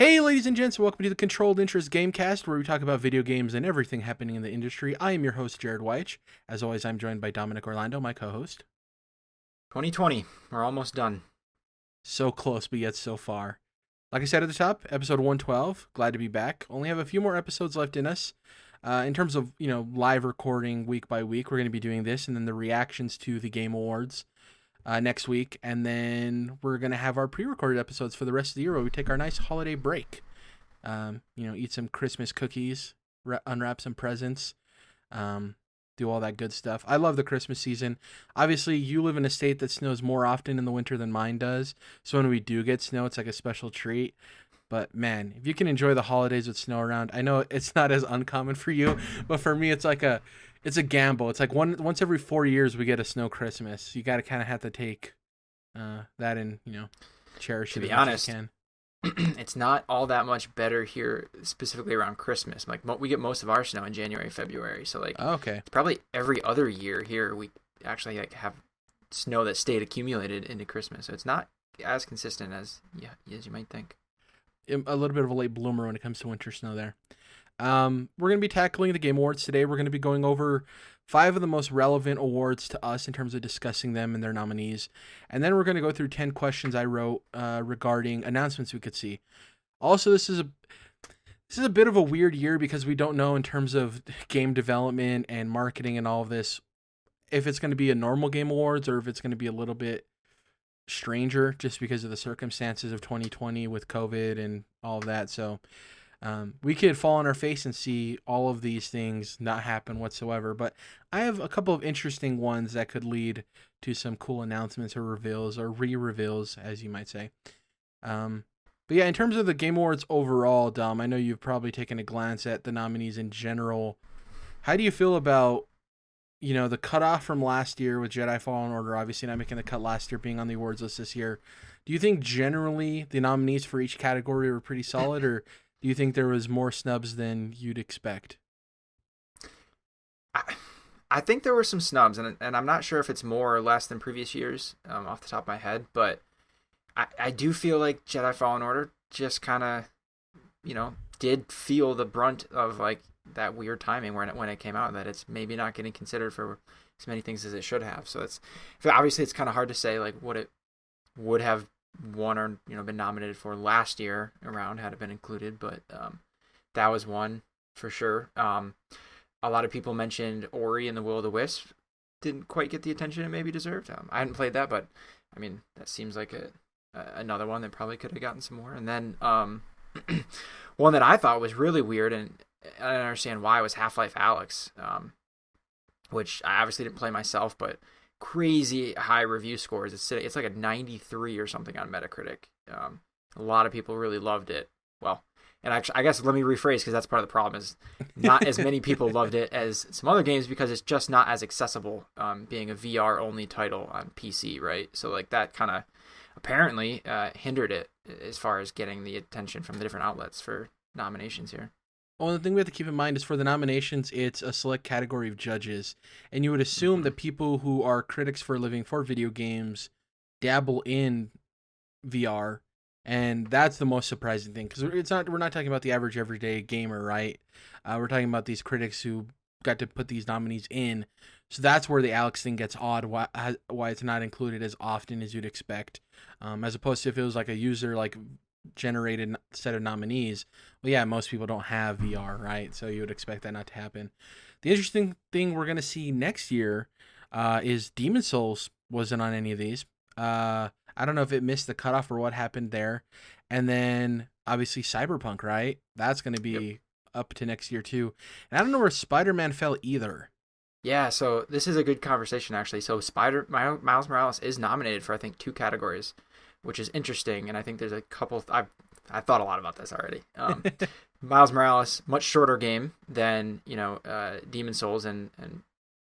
Hey, ladies and gents, welcome to the Controlled Interest Gamecast, where we talk about video games and everything happening in the industry. I am your host, Jerrad Wyche. As always, I'm joined by Dominic Orlando, my co-host. 2020, we're almost done. So close, but yet so far. Like I said at the top, episode 112, glad to be back. Only have a few more episodes left in us. In terms of, live recording week by week, we're going to be doing this, and then the reactions to the Game Awards next week, and then we're going to have our pre-recorded episodes for the rest of the year where we take our nice holiday break. Eat some Christmas cookies, unwrap some presents, do all that good stuff. I love the Christmas season. Obviously, you live in a state that snows more often in the winter than mine does, so when we do get snow, it's like a special treat. But man, if you can enjoy the holidays with snow around, I know it's not as uncommon for you, but for me, it's a gamble. It's like once every 4 years we get a snow Christmas. You got to kind of have to take that and cherish it as much as you can. It's not all that much better here, specifically around Christmas. Like we get most of our snow in January, February. So okay, it's probably every other year here we actually have snow that stayed accumulated into Christmas. So it's not as consistent as you might think. A little bit of a late bloomer when it comes to winter snow there. We're going to be tackling the Game Awards today. We're going to be going over 5 of the most relevant awards to us in terms of discussing them and their nominees. And then we're going to go through 10 questions I wrote regarding announcements we could see. Also, this is a bit of a weird year because we don't know in terms of game development and marketing and all of this if it's going to be a normal Game Awards or if it's going to be a little bit stranger just because of the circumstances of 2020 with COVID and all of that. So we could fall on our face and see all of these things not happen whatsoever. But I have a couple of interesting ones that could lead to some cool announcements or reveals or re-reveals, as you might say. But yeah, in terms of the Game Awards overall, Dom, I know you've probably taken a glance at the nominees in general. How do you feel about the cutoff from last year with Jedi Fallen Order, obviously not making the cut last year, being on the awards list this year? Do you think generally the nominees for each category were pretty solid, or do you think there was more snubs than you'd expect? I think there were some snubs, and I'm not sure if it's more or less than previous years off the top of my head, but I do feel like Jedi Fallen Order just kind of, did feel the brunt of like that weird timing when it came out, that it's maybe not getting considered for as many things as it should have. So obviously it's kind of hard to say like what it would have won or been nominated for last year around had it been included, but that was one for sure. A lot of people mentioned Ori and the Will of the Wisp didn't quite get the attention it maybe deserved. I hadn't played that, but I mean that seems like another one that probably could have gotten some more. And then one that I thought was really weird, and I don't understand why, was Half-Life Alyx, which I obviously didn't play myself, but crazy high review scores. It's like a 93 or something on Metacritic. A lot of people really loved it. Well, and actually, I guess let me rephrase, because that's part of the problem, is not as many people loved it as some other games because it's just not as accessible, being a VR only title on PC, right? So like that kind of apparently hindered it as far as getting the attention from the different outlets for nominations here. Well, the thing we have to keep in mind is for the nominations, it's a select category of judges. And you would assume that people who are critics for a living for video games dabble in VR. And that's the most surprising thing. Because we're not talking about the average everyday gamer, right? We're talking about these critics who got to put these nominees in. So that's where the Alex thing gets odd, why it's not included as often as you'd expect. As opposed to if it was like a user generated set of nominees. Well, yeah, most people don't have VR, right? So you would expect that not to happen. The interesting thing we're going to see next year is Demon's Souls wasn't on any of these. I don't know if it missed the cutoff or what happened there. And then obviously Cyberpunk, right? That's going to be up to next year too. And I don't know where Spider-Man fell either. Yeah, so this is a good conversation actually. So Miles Morales is nominated for I think 2 categories, which is interesting, and I think there's a couple. I thought a lot about this already. Miles Morales, much shorter game than Demon's Souls and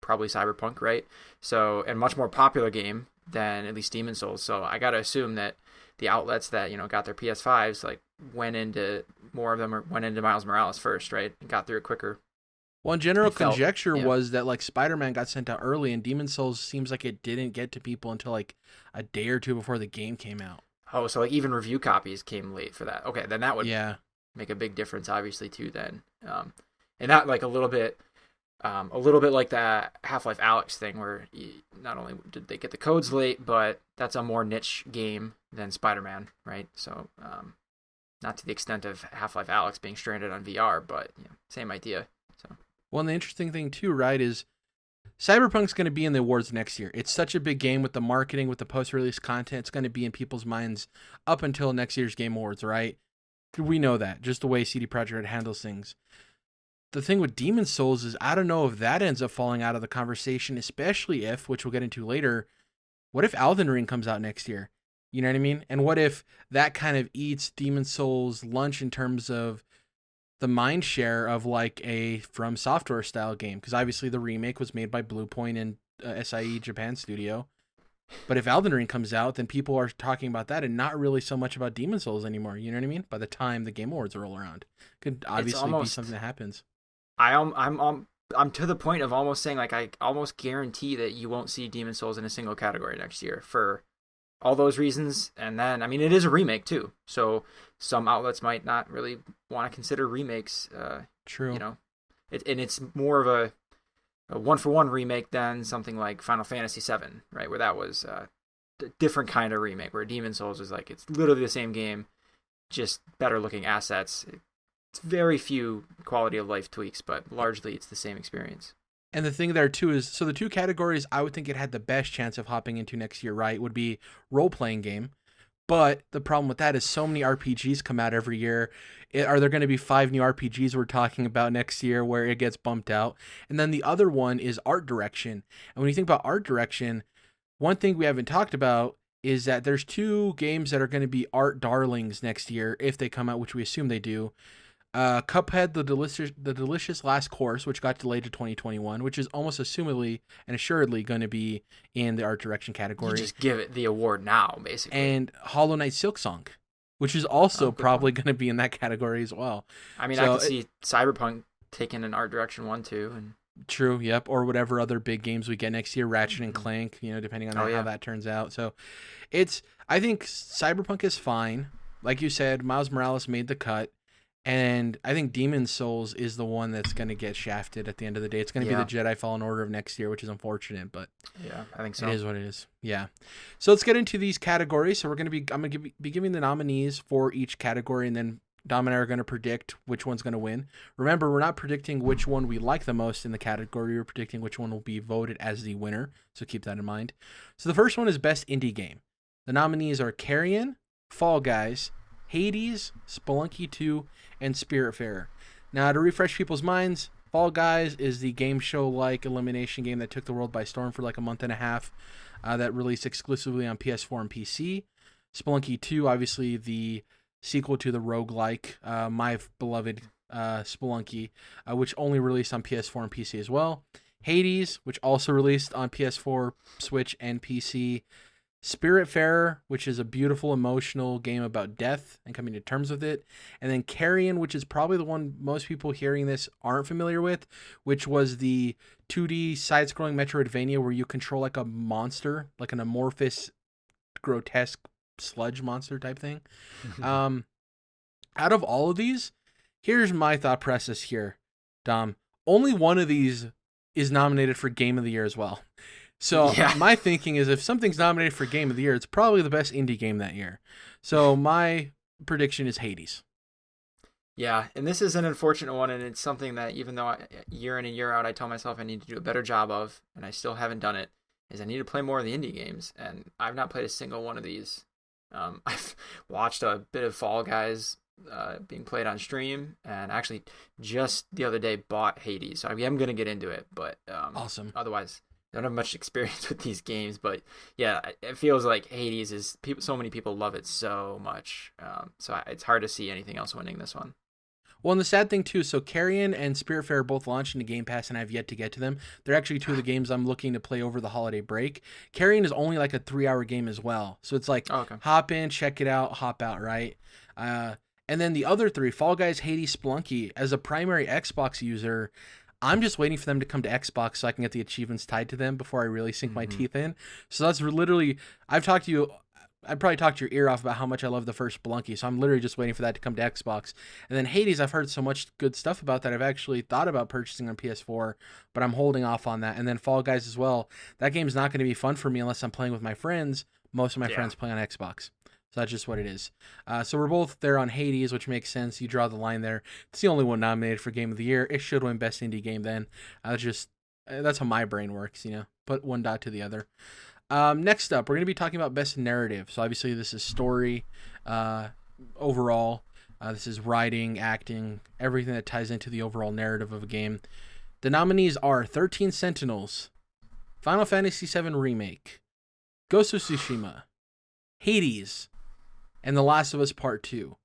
probably Cyberpunk, right? So, and much more popular game than at least Demon's Souls. So I got to assume that the outlets that got their PS5s went into Miles Morales first, right? And got through it quicker. One general conjecture was that Spider-Man got sent out early, and Demon's Souls seems like it didn't get to people until a day or two before the game came out. Oh, so like even review copies came late for that. Okay, then that would Yeah. make a big difference, obviously, too. Then, and that like a little bit like that Half-Life Alyx thing, where not only did they get the codes late, but that's a more niche game than Spider-Man, right? So, not to the extent of Half-Life Alyx being stranded on VR, but same idea. So, Well, and the interesting thing too, right, is Cyberpunk's going to be in the awards next year. It's such a big game with the marketing, with the post-release content. It's going to be in people's minds up until next year's Game Awards, right? We know that, just the way CD Projekt Red handles things. The thing with Demon's Souls is I don't know if that ends up falling out of the conversation, especially if, which we'll get into later, what if Elden Ring comes out next year? You know what I mean? And what if that kind of eats Demon's Souls lunch in terms of the mind share of like a From Software style game? Because obviously the remake was made by Bluepoint and SIE Japan Studio. But if Elden Ring comes out, then people are talking about that and not really so much about Demon's Souls anymore. You know what I mean? By the time the Game Awards roll around, could obviously be something that happens. I'm to the point of almost saying like I almost guarantee that you won't see Demon's Souls in a single category next year for all those reasons. And then I mean it is a remake too, so some outlets might not really want to consider remakes. True. You know, it's more of a one-for-one remake than something like Final Fantasy VII, right? Where that was a different kind of remake, where Demon's Souls is like, it's literally the same game, just better looking assets. It's very few quality of life tweaks, but largely it's the same experience. And the thing there too is, so the two categories I would think it had the best chance of hopping into next year, right, would be role-playing game. But the problem with that is so many RPGs come out every year. Are there going to be 5 new RPGs we're talking about next year where it gets bumped out? And then the other one is art direction. And when you think about art direction, one thing we haven't talked about is that there's 2 games that are going to be art darlings next year if they come out, which we assume they do. Cuphead, the delicious last course, which got delayed to 2021, which is almost assumedly and assuredly going to be in the art direction category. You just give it the award now, basically. And Hollow Knight Silksong, which is also probably going to be in that category as well. I mean, so I could see Cyberpunk taking an art direction one too, and true, yep, or whatever other big games we get next year, Ratchet and Clank, depending on how that turns out. So, I think Cyberpunk is fine. Like you said, Miles Morales made the cut. And I think Demon's Souls is the one that's going to get shafted at the end of the day. It's going to be the Jedi Fallen Order of next year, which is unfortunate, but yeah, I think so. It is what it is. Yeah. So let's get into these categories. So I'm going to be giving the nominees for each category, and then Dom and I are going to predict which one's going to win. Remember, we're not predicting which one we like the most in the category. We're predicting which one will be voted as the winner. So keep that in mind. So the first one is Best Indie Game. The nominees are Carrion, Fall Guys, Hades, Spelunky 2, and Spiritfarer. Now, to refresh people's minds, Fall Guys is the game show-like elimination game that took the world by storm for like a month and a half, that released exclusively on PS4 and PC. Spelunky 2, obviously the sequel to the roguelike, my beloved Spelunky, which only released on PS4 and PC as well. Hades, which also released on PS4, Switch, and PC. Spiritfarer, which is a beautiful, emotional game about death and coming to terms with it. And then Carrion, which is probably the one most people hearing this aren't familiar with, which was the 2D side-scrolling Metroidvania where you control like a monster, like an amorphous, grotesque sludge monster type thing. Out of all of these, here's my thought process here, Dom. Only one of these is nominated for Game of the Year as well. So my thinking is if something's nominated for Game of the Year, it's probably the best indie game that year. So my prediction is Hades. Yeah, and this is an unfortunate one, and it's something that even though year in and year out I tell myself I need to do a better job of, and I still haven't done it, is I need to play more of the indie games, and I've not played a single one of these. I've watched a bit of Fall Guys being played on stream, and actually just the other day bought Hades, so I am going to get into it, but awesome. Otherwise, I don't have much experience with these games, but yeah, it feels like Hades is so many people love it so much, so it's hard to see anything else winning this one. Well, and the sad thing too, so Carrion and Spiritfarer both launched into Game Pass, and I've yet to get to them. They're actually 2 of the games I'm looking to play over the holiday break. Carrion is only like a 3-hour game as well, so it's like hop in, check it out, hop out, right? And then the other 3, Fall Guys, Hades, Spelunky. As a primary Xbox user, I'm just waiting for them to come to Xbox so I can get the achievements tied to them before I really sink my teeth in. So that's literally, I've talked to you I'd probably talk your ear off about how much I love the first Spelunky, so I'm literally just waiting for that to come to Xbox. And then Hades, I've heard so much good stuff about that I've actually thought about purchasing on PS4, but I'm holding off on that. And then Fall Guys as well. That game's not going to be fun for me unless I'm playing with my friends. Most of my friends play on Xbox. So that's just what it is. So we're both there on Hades, which makes sense. You draw the line there. It's the only one nominated for Game of the Year. It should win Best Indie Game then. That's how my brain works, Put one dot to the other. Next up, we're going to be talking about Best Narrative. So obviously this is story overall. This is writing, acting, everything that ties into the overall narrative of a game. The nominees are 13 Sentinels, Final Fantasy VII Remake, Ghost of Tsushima, Hades, and The Last of Us Part 2.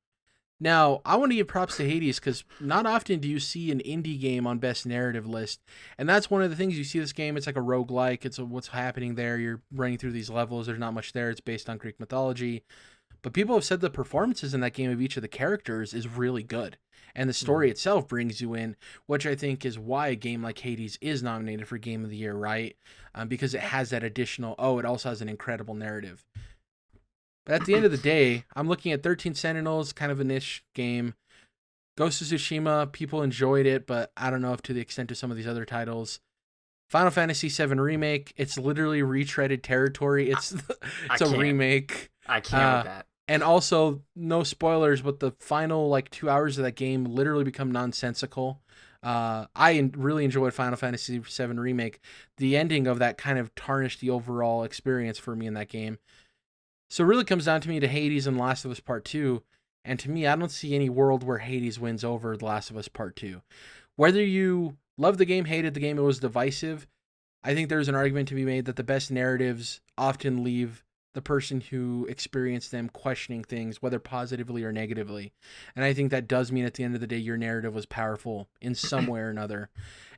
Now, I want to give props to Hades because not often do you see an indie game on Best Narrative list. And that's one of the things you see this game. It's like a roguelike. It's what's happening there. You're running through these levels. There's not much there. It's based on Greek mythology. But people have said the performances in that game of each of the characters is really good. And the story itself brings you in, which I think is why a game like Hades is nominated for Game of the Year, right? Because it has that additional, it also has an incredible narrative. But at the end of the day, I'm looking at 13 Sentinels, kind of a niche game. Ghost of Tsushima, people enjoyed it, but I don't know if to the extent of some of these other titles. Final Fantasy VII Remake, it's literally retreaded territory. It's a remake. I can't with that. And also, no spoilers, but the final 2 hours of that game literally become nonsensical. I really enjoyed Final Fantasy VII Remake. The ending of that kind of tarnished the overall experience for me in that game. So it really comes down to Hades and Last of Us Part 2. And to me, I don't see any world where Hades wins over The Last of Us Part 2. Whether you love the game, hated the game, it was divisive, I think there's an argument to be made that the best narratives often leave the person who experienced them questioning things, whether positively or negatively. And I think that does mean at the end of the day, your narrative was powerful in some way or another.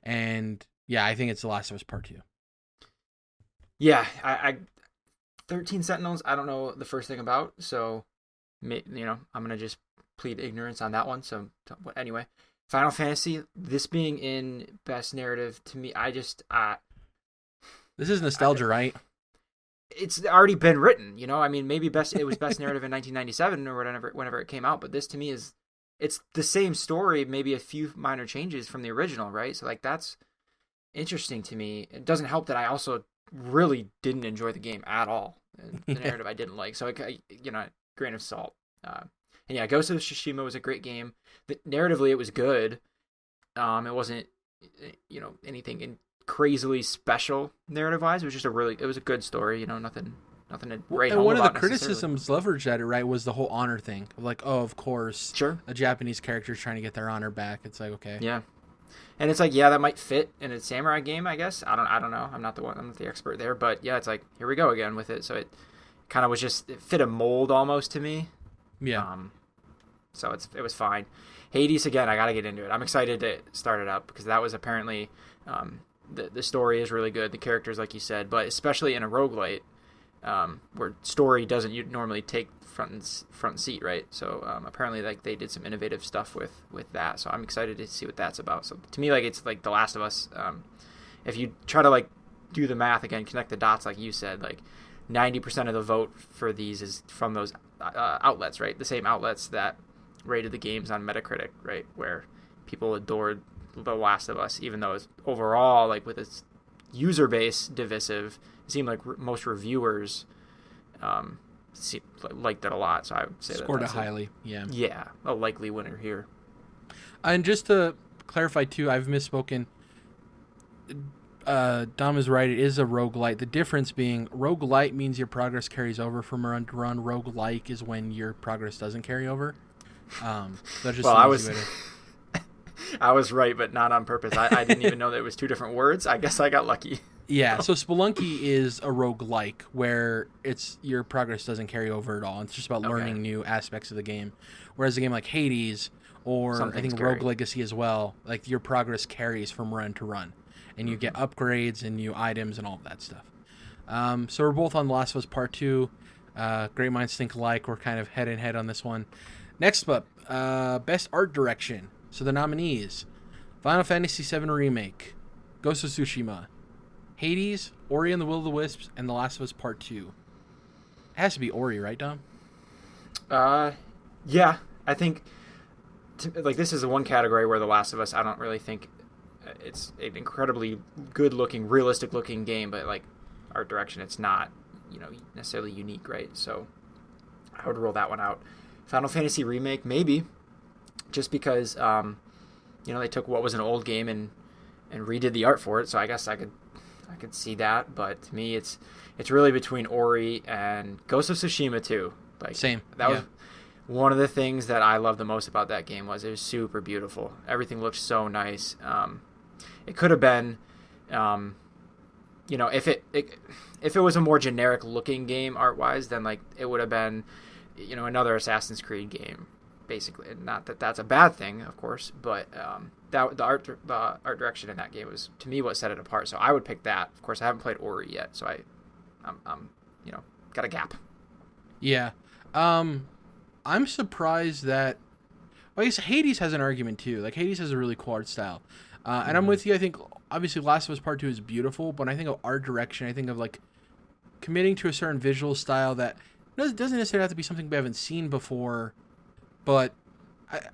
And yeah, I think it's The Last of Us Part 2. Yeah, I 13 Sentinels, I don't know the first thing about, so, I'm going to just plead ignorance on that one. So, anyway, Final Fantasy, this being in Best Narrative, to me, this is nostalgia, right? It's already been written, maybe it was Best Narrative in 1997 or whenever it came out, but this to me it's the same story, maybe a few minor changes from the original, right? So, that's interesting to me. It doesn't help that I also really didn't enjoy the game at all. The narrative I didn't like. So, grain of salt. And yeah, Ghost of Tsushima was a great game. Narratively, it was good. It wasn't, anything crazily special narrative-wise. It was just it was a good story. Nothing to write home about. And one of the criticisms leveraged at it, right, was the whole honor thing. Of course, sure, a Japanese character is trying to get their honor back. It's okay. Yeah. And it's that might fit in a samurai game, I guess. I don't know. I'm not the expert there, but yeah, it's here we go again with it. So it kind of was it fit a mold almost to me. Yeah. So it was fine. Hades, again, I got to get into it. I'm excited to start it up because that was apparently the story is really good. The characters, like you said, but especially in a roguelite where story doesn't normally take front seat, right? So apparently they did some innovative stuff with that. So I'm excited to see what that's about. So to me, it's The Last of Us. If you try to do the math again, connect the dots like you said, 90% of the vote for these is from those outlets, right? The same outlets that rated the games on Metacritic, right? Where people adored The Last of Us, even though it's overall, with its user base divisive, it seemed like most reviewers liked it a lot. So I would say scored it highly. Yeah. Yeah, a likely winner here. And just to clarify too, I've misspoken. Dom is right. It is a roguelite. The difference being roguelite means your progress carries over from run to run. Roguelike is when your progress doesn't carry over. I was right, but not on purpose. I didn't even know that it was two different words. I guess I got lucky. Yeah, so Spelunky is a roguelike where your progress doesn't carry over at all. It's just about learning new aspects of the game. Whereas a game like Hades or I think Rogue Legacy as well, your progress carries from run to run. And you get upgrades and new items and all of that stuff. So we're both on The Last of Us Part 2. Great minds think alike. We're kind of head and head on this one. Next up, Best Art Direction. So the nominees: Final Fantasy VII Remake, Ghost of Tsushima, Hades, Ori and the Will of the Wisps, and The Last of Us Part 2. It has to be Ori, right, Dom? Yeah, I think like this is the one category where The Last of Us, I don't really think it's an incredibly good-looking, realistic-looking game, but like art direction, it's not necessarily unique, right? So I would roll that one out. Final Fantasy Remake, maybe, just because they took what was an old game and redid the art for it. So I guess I could see that, but to me, it's really between Ori and Ghost of Tsushima too. Like Same. That was one of the things that I loved the most about that game was it was super beautiful. Everything looked so nice. It could have been, if it was a more generic looking game art wise, then like it would have been, another Assassin's Creed game, basically. Not that that's a bad thing, of course, but the art direction in that game was to me what set it apart. So I would pick that. Of course, I haven't played Ori yet, so I'm got a gap. Yeah. I'm surprised that. Well, I guess Hades has an argument too. Like Hades has a really cool art style, and I'm with you. I think obviously Last of Us Part 2 is beautiful, but when I think of art direction, I think of like committing to a certain visual style that doesn't necessarily have to be something we haven't seen before, but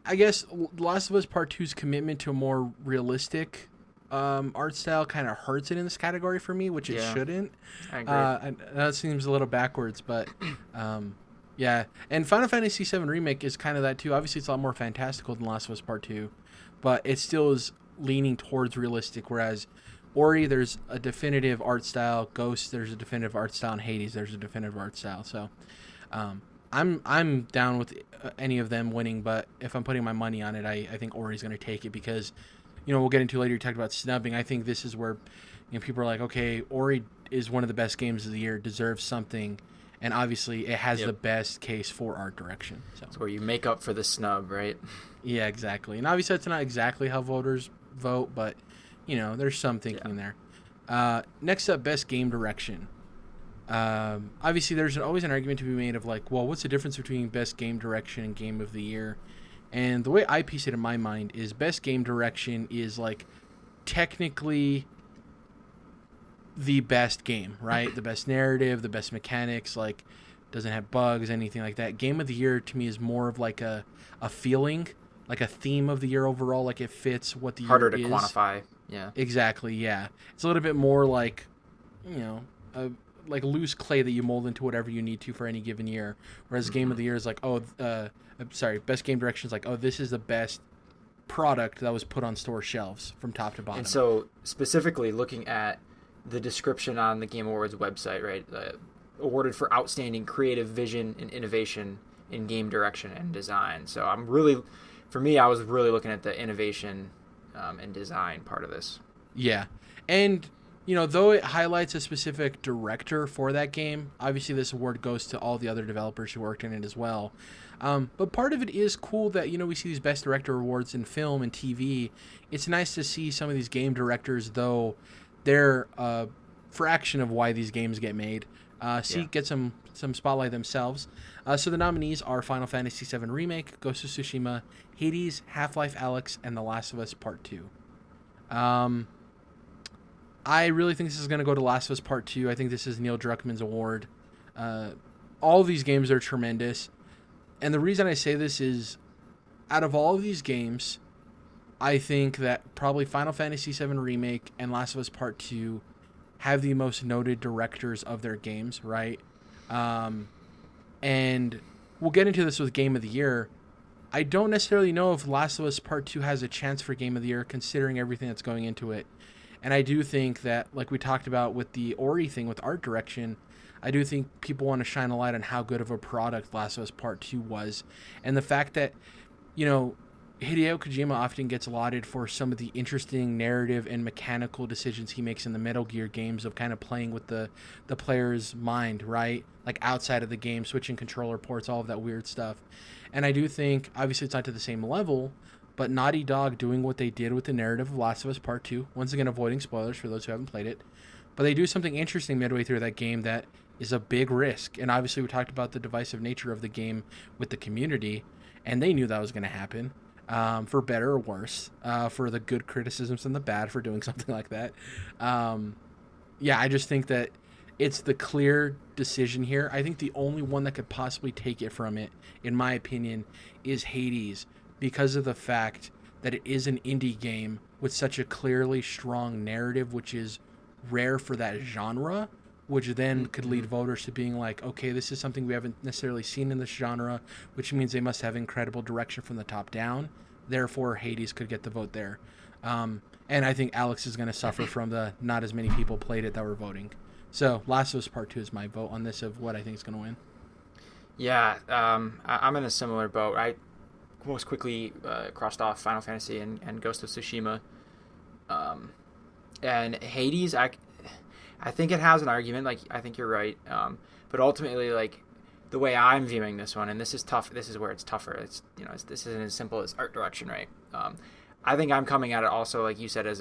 I guess Last of Us Part 2's commitment to a more realistic art style kind of hurts it in this category for me, which it shouldn't. I agree. That seems a little backwards, but yeah. And Final Fantasy VII Remake is kind of that too. Obviously, it's a lot more fantastical than Last of Us Part 2, but it still is leaning towards realistic, whereas Ori, there's a definitive art style. Ghost, there's a definitive art style. And Hades, there's a definitive art style. So I'm down with any of them winning, but if I'm putting my money on it, I think Ori's going to take it because, we'll get into later. You talked about snubbing. I think this is where, people are like, okay, Ori is one of the best games of the year, deserves something, and obviously it has the best case for art direction. So it's where you make up for the snub, right? Yeah, exactly. And obviously that's not exactly how voters vote, but there's some thinking there. Next up, best game direction. Obviously there's always an argument to be made of like, well, what's the difference between best game direction and game of the year? And the way I piece it in my mind is best game direction is like technically the best game, right? The best narrative, the best mechanics, like doesn't have bugs, anything like that. Game of the year to me is more of like a feeling, like a theme of the year overall, like it fits what the harder year is. Harder to quantify. Yeah. Exactly, yeah. It's a little bit more like, like loose clay that you mold into whatever you need to for any given year. Whereas game of the year is like, best game direction is like, oh, this is the best product that was put on store shelves from top to bottom. And so specifically looking at the description on the Game Awards website, right? Awarded for outstanding creative vision and innovation in game direction and design. So I was really looking at the innovation and design part of this. Yeah. And though it highlights a specific director for that game, obviously this award goes to all the other developers who worked in it as well. But part of it is cool that, we see these best director awards in film and TV. It's nice to see some of these game directors, though they're a fraction of why these games get made, get some spotlight themselves. So the nominees are Final Fantasy VII Remake, Ghost of Tsushima, Hades, Half-Life Alyx, and The Last of Us Part 2. I really think this is going to go to Last of Us Part 2. I think this is Neil Druckmann's award. All of these games are tremendous. And the reason I say this is, out of all of these games, I think that probably Final Fantasy VII Remake and Last of Us Part 2 have the most noted directors of their games, right? And we'll get into this with Game of the Year. I don't necessarily know if Last of Us Part 2 has a chance for Game of the Year, considering everything that's going into it. And I do think that, like we talked about with the Ori thing with art direction, I do think people want to shine a light on how good of a product Last of Us Part 2 was. And the fact that, Hideo Kojima often gets lauded for some of the interesting narrative and mechanical decisions he makes in the Metal Gear games of kind of playing with the player's mind, right? Like outside of the game, switching controller ports, all of that weird stuff. And I do think, obviously it's not to the same level, but Naughty Dog doing what they did with the narrative of Last of Us Part 2, once again avoiding spoilers for those who haven't played it, but they do something interesting midway through that game that is a big risk. And obviously we talked about the divisive nature of the game with the community, and they knew that was going to happen, for better or worse, for the good criticisms and the bad for doing something like that. I just think that it's the clear decision here. I think the only one that could possibly take it from it, in my opinion, is Hades, because of the fact that it is an indie game with such a clearly strong narrative, which is rare for that genre, which then could lead voters to being like, okay, this is something we haven't necessarily seen in this genre, which means they must have incredible direction from the top down. Therefore, Hades could get the vote there. And I think Alex is going to suffer from the not as many people played it that were voting. So Last of Us Part 2 is my vote on this of what I think is going to win. Yeah, I'm in a similar boat. I most quickly crossed off Final Fantasy and Ghost of Tsushima. And Hades, I think it has an argument. Like, I think you're right. But ultimately, like, the way I'm viewing this one, and this is tough. This is where it's tougher. It's, you know, this isn't as simple as art direction, right? I think I'm coming at it also, like you said, as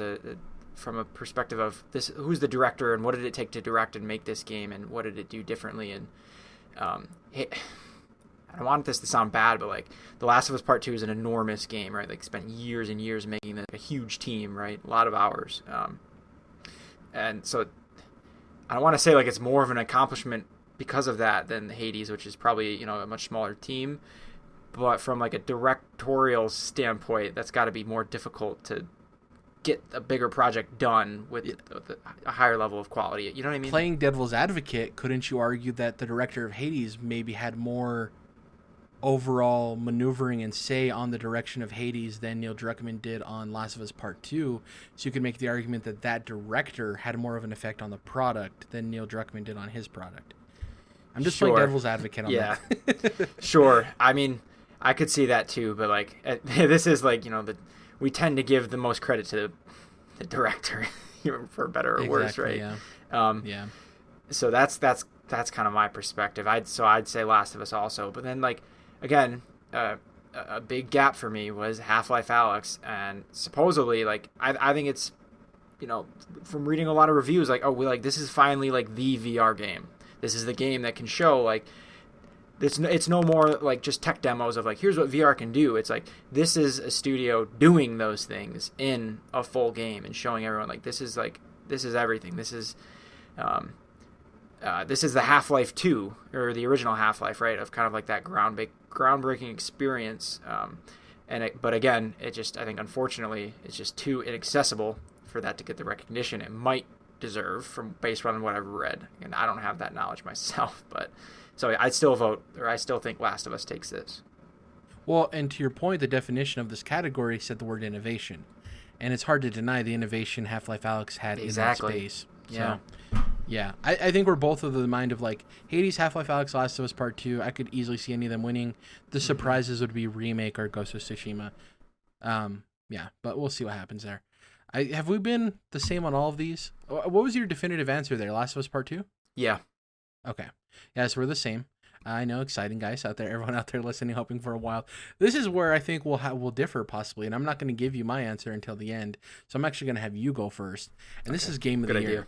from a perspective of this: who's the director, and what did it take to direct and make this game, and what did it do differently? And I don't want this to sound bad, but like The Last of Us Part 2 is an enormous game, right? Like, spent years and years making this, a huge team, right? A lot of hours, and so I don't want to say like it's more of an accomplishment because of that than Hades, which is probably, you know, a much smaller team. But from like a directorial standpoint, that's got to be more difficult to get a bigger project done with a higher level of quality. You know what I mean? Playing devil's advocate, couldn't you argue that the director of Hades maybe had more overall maneuvering and say on the direction of Hades than Neil Druckmann did on Last of Us Part 2? So you could make the argument that that director had more of an effect on the product than Neil Druckmann did on his product. I'm just playing devil's advocate on that. Sure. I mean, I could see that too, but like this is like, you know, we tend to give the most credit to the director, for better or worse, right? Yeah. So that's kind of my perspective. I'd say Last of Us also, but then like again, a big gap for me was Half-Life Alyx, and supposedly like I think it's, you know, from reading a lot of reviews, like, oh, this is finally like the VR game. This is the game that can show like it's no more like just tech demos of like, here's what VR can do. It's like, this is a studio doing those things in a full game and showing everyone like this is everything. This is the Half-Life 2 or the original Half-Life, right? Of kind of like that groundbreaking experience. But again, it just, I think unfortunately it's just too inaccessible for that to get the recognition it might deserve based on what I've read. And I don't have that knowledge myself, but so I still think Last of Us takes this. Well, and to your point, the definition of this category said the word innovation, and it's hard to deny the innovation Half-Life Alyx had in that space. So, yeah. I think we're both of the mind of like Hades, Half-Life Alyx, Last of Us Part 2. I could easily see any of them winning. The surprises would be Remake or Ghost of Tsushima. Yeah, but we'll see what happens there. Have we been the same on all of these? What was your definitive answer there? Last of Us Part 2? Yeah. Okay. Yes, we're the same. I know, exciting guys out there, everyone out there listening, hoping for a while. This is where I think we'll differ possibly, and I'm not going to give you my answer until the end. So I'm actually going to have you go first. And this is Game of the Year.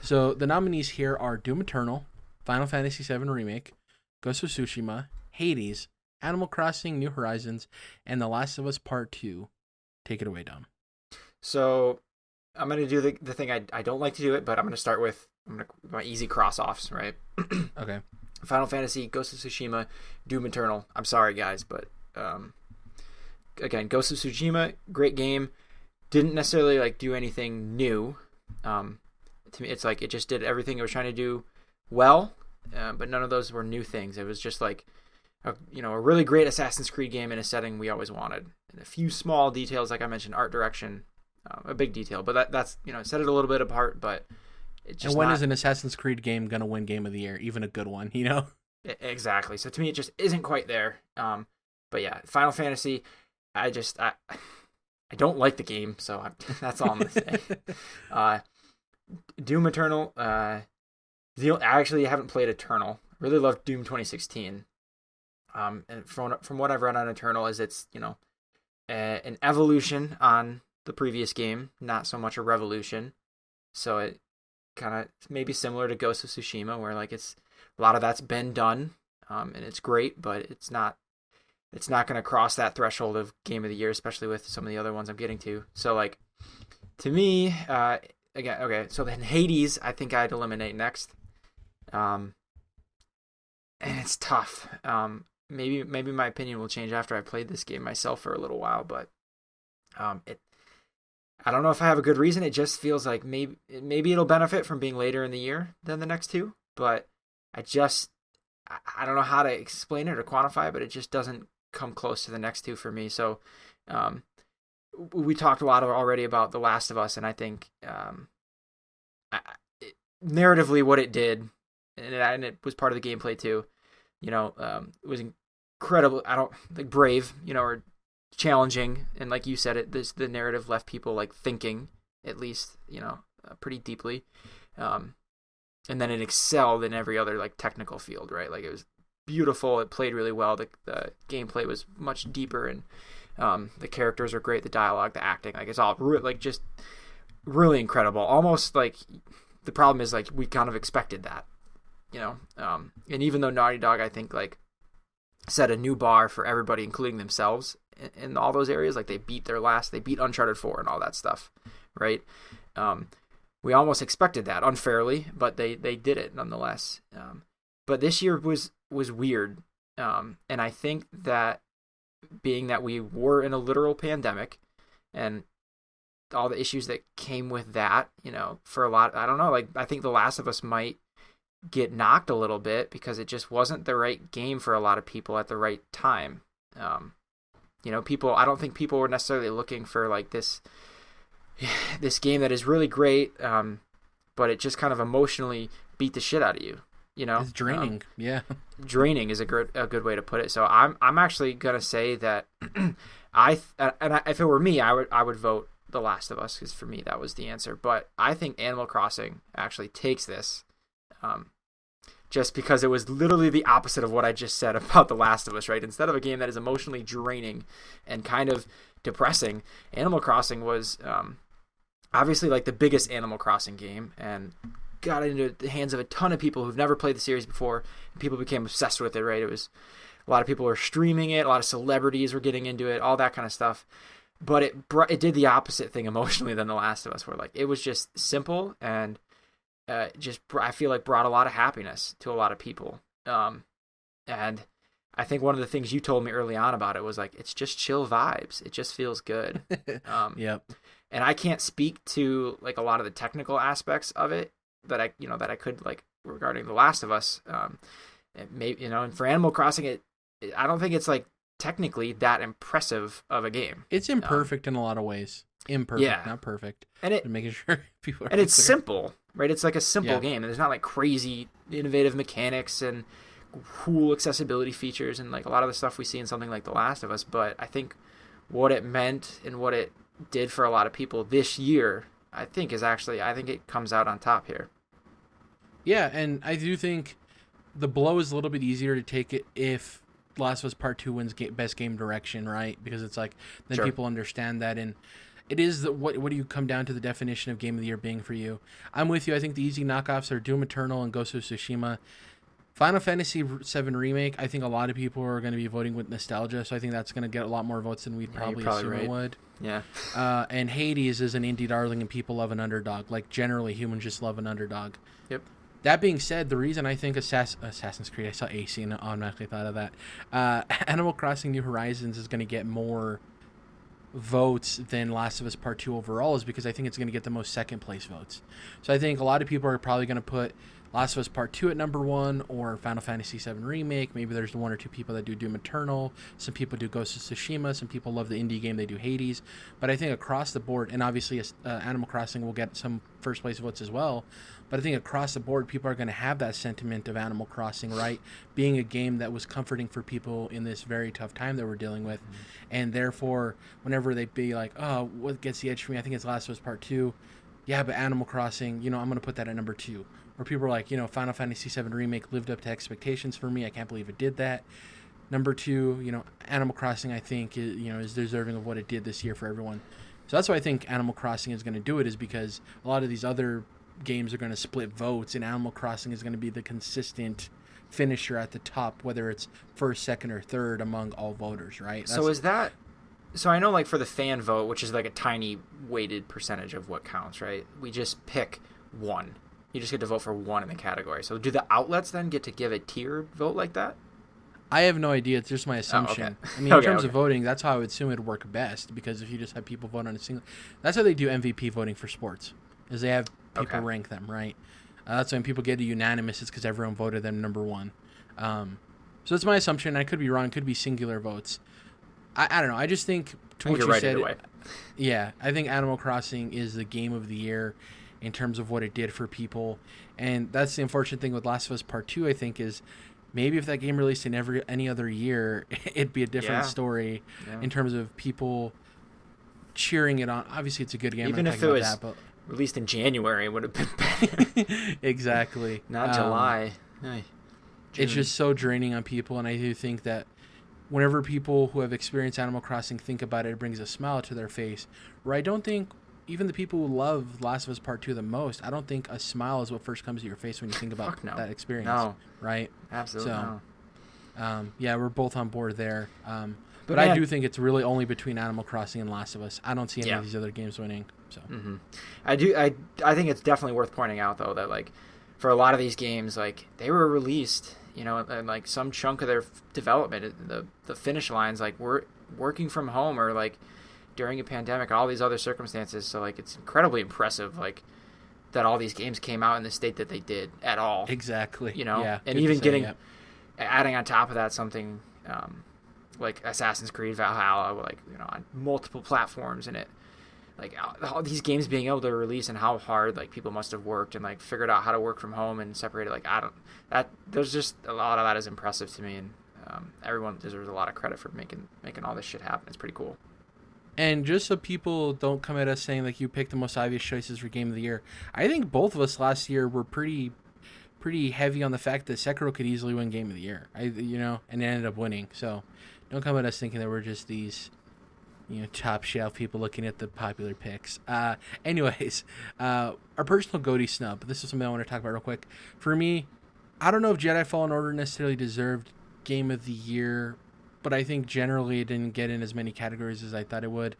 So the nominees here are Doom Eternal, Final Fantasy VII Remake, Ghost of Tsushima, Hades, Animal Crossing: New Horizons, and The Last of Us Part 2. Take it away, Dom. So I'm going to do the thing I don't like to do it, but I'm going to start with my easy cross-offs, right? Okay. Final Fantasy, Ghost of Tsushima, Doom Eternal. I'm sorry, guys, but again, Ghost of Tsushima, great game. Didn't necessarily like do anything new. To me, it's like it just did everything it was trying to do well, but none of those were new things. It was just like a really great Assassin's Creed game in a setting we always wanted. And a few small details, like I mentioned, art direction, a big detail, but that's set it a little bit apart. But it's just, and when is an Assassin's Creed game gonna win Game of the Year, even a good one? Exactly. So to me, it just isn't quite there. But yeah, Final Fantasy, I don't like the game, so that's all I'm gonna say. Doom Eternal. I actually haven't played Eternal. Really loved Doom 2016. And from what I've read on Eternal, is it's an evolution on the previous game, not so much a revolution. So it kind of maybe similar to Ghost of Tsushima, where like it's a lot of that's been done, and it's great, but it's not going to cross that threshold of Game of the Year, especially with some of the other ones I'm getting to. So like to me, again, okay. So then Hades, I think I'd eliminate next. and it's tough. Maybe my opinion will change after I played this game myself for a little while, but I don't know if I have a good reason. It just feels like maybe it'll benefit from being later in the year than the next two, but I don't know how to explain it or quantify it, but it just doesn't come close to the next two for me. So we talked a lot already about The Last of Us, and I think narratively what it did, and it was part of the gameplay too, it was incredible. I don't like brave, or challenging, and like you said, the narrative left people like thinking, at least, pretty deeply, and then it excelled in every other like technical field, right? Like it was beautiful, it played really well, the gameplay was much deeper, and the characters are great, the dialogue, the acting, like it's all like just really incredible. Almost like the problem is like we kind of expected that, and even though Naughty Dog, I think, like set a new bar for everybody, including themselves, in all those areas. Like they beat Uncharted 4 and all that stuff, right? We almost expected that unfairly, but they did it nonetheless. But this year was weird, and I think that being that we were in a literal pandemic and all the issues that came with that, for a lot, I don't know, like I think The Last of Us might get knocked a little bit because it just wasn't the right game for a lot of people at the right time. I don't think people were necessarily looking for like this game that is really great, but it just kind of emotionally beat the shit out of you. It's draining. Yeah, draining is a good way to put it. So I'm actually gonna say that if it were me, I would vote The Last of Us, because for me that was the answer. But I think Animal Crossing actually takes this. Just because it was literally the opposite of what I just said about The Last of Us, right? Instead of a game that is emotionally draining and kind of depressing, Animal Crossing was obviously like the biggest Animal Crossing game and got into the hands of a ton of people who've never played the series before. And people became obsessed with it, right? It was a lot of people were streaming it, a lot of celebrities were getting into it, all that kind of stuff. But it did the opposite thing emotionally than The Last of Us, where like it was just simple and I feel like brought a lot of happiness to a lot of people. And I think one of the things you told me early on about it was like, it's just chill vibes. It just feels good. Yep. And I can't speak to like a lot of the technical aspects of it that I could, like regarding The Last of Us. Maybe, and for Animal Crossing, I don't think it's like technically that impressive of a game. It's imperfect in a lot of ways. Imperfect, yeah. Not perfect. And making sure people are and it's clear. Simple, right? It's like a simple game, and there's not like crazy innovative mechanics and cool accessibility features and like a lot of the stuff we see in something like The Last of Us. But I think what it meant and what it did for a lot of people this year, I think it comes out on top here. Yeah, and I do think the blow is a little bit easier to take it if Last of Us Part 2 wins best game direction, right? Because it's like then Sure. People understand that, and it is what do you come down to the definition of game of the year being for you? I'm with you. I think the easy knockoffs are Doom Eternal and Ghost of Tsushima. Final Fantasy VII Remake, I think a lot of people are going to be voting with nostalgia, so I think that's going to get a lot more votes than we'd probably assume right. it would. Yeah. And Hades is an indie darling, and people love an underdog. Like, generally, humans just love an underdog. Yep. That being said, the reason I think Assassin's Creed, I saw AC and automatically thought of that. Animal Crossing New Horizons is going to get more votes than Last of Us Part 2 overall is because I think it's going to get the most second place votes. So I think a lot of people are probably going to put Last of Us Part 2 at number 1 or Final Fantasy VII Remake. Maybe there's one or two people that do Doom Eternal. Some people do Ghost of Tsushima. Some people love the indie game. They do Hades. But I think across the board, and obviously Animal Crossing will get some first place votes as well, but I think across the board, people are going to have that sentiment of Animal Crossing, right? Being a game that was comforting for people in this very tough time that we're dealing with. Mm-hmm. And therefore, whenever they be like, oh, what gets the edge for me? I think it's Last of Us Part 2. Yeah, but Animal Crossing, I'm going to put that at number 2. Or people are like, Final Fantasy VII Remake lived up to expectations for me. I can't believe it did that. Number 2, Animal Crossing, I think, is deserving of what it did this year for everyone. So that's why I think Animal Crossing is going to do it, is because a lot of these other games are going to split votes, and Animal Crossing is going to be the consistent finisher at the top, whether it's first, second, or third among all voters, right? So I know, like, for the fan vote, which is like a tiny weighted percentage of what counts, right? We just pick one. You just get to vote for one in the category. So do the outlets then get to give a tiered vote like that? I have no idea. It's just my assumption. Oh, okay. I mean, in terms of voting, that's how I would assume it would work best, because if you just have people vote on a single... That's how they do MVP voting for sports, is they have people rank them, right? That's when people get a unanimous, it's because everyone voted them number one. So that's my assumption. I could be wrong. It could be singular votes. I don't know. I just think, to what you said... Yeah, I think Animal Crossing is the game of the year in terms of what it did for people. And that's the unfortunate thing with Last of Us Part 2, I think, is maybe if that game released in any other year, it'd be a different story in terms of people cheering it on. Obviously, it's a good game. Even if it was released in January, it would have been better. Exactly. Not July. It's just so draining on people, and I do think that whenever people who have experienced Animal Crossing think about it, it brings a smile to their face. Where I don't think even the people who love Last of Us Part 2 the most, I don't think a smile is what first comes to your face when you think about that experience. No. Right? Absolutely so, yeah, we're both on board there. But I do think it's really only between Animal Crossing and Last of Us. I don't see any of these other games winning. So I think it's definitely worth pointing out, though, that, like, for a lot of these games, like, they were released, you know, and, like, some chunk of their development, the finish lines, like, we're working from home or, like, during a pandemic, all these other circumstances. So, like, it's incredibly impressive, like, that all these games came out in the state that they did at all. Exactly. You know? Yeah, and even adding on top of that something like Assassin's Creed Valhalla, like, you know, on multiple platforms, and it, like, all these games being able to release, and how hard, like, people must have worked and, like, figured out how to work from home and separate it. Like, there's just a lot of that is impressive to me, and everyone deserves a lot of credit for making all this shit happen. It's pretty cool. And just so people don't come at us saying, like, you picked the most obvious choices for Game of the Year, I think both of us last year were pretty heavy on the fact that Sekiro could easily win Game of the Year. And it ended up winning. So don't come at us thinking that we're just these, you know, top shelf people looking at the popular picks. Anyways, our personal GOTY snub. This is something I want to talk about real quick. For me, I don't know if Jedi Fallen Order necessarily deserved Game of the Year, but I think generally it didn't get in as many categories as I thought it would.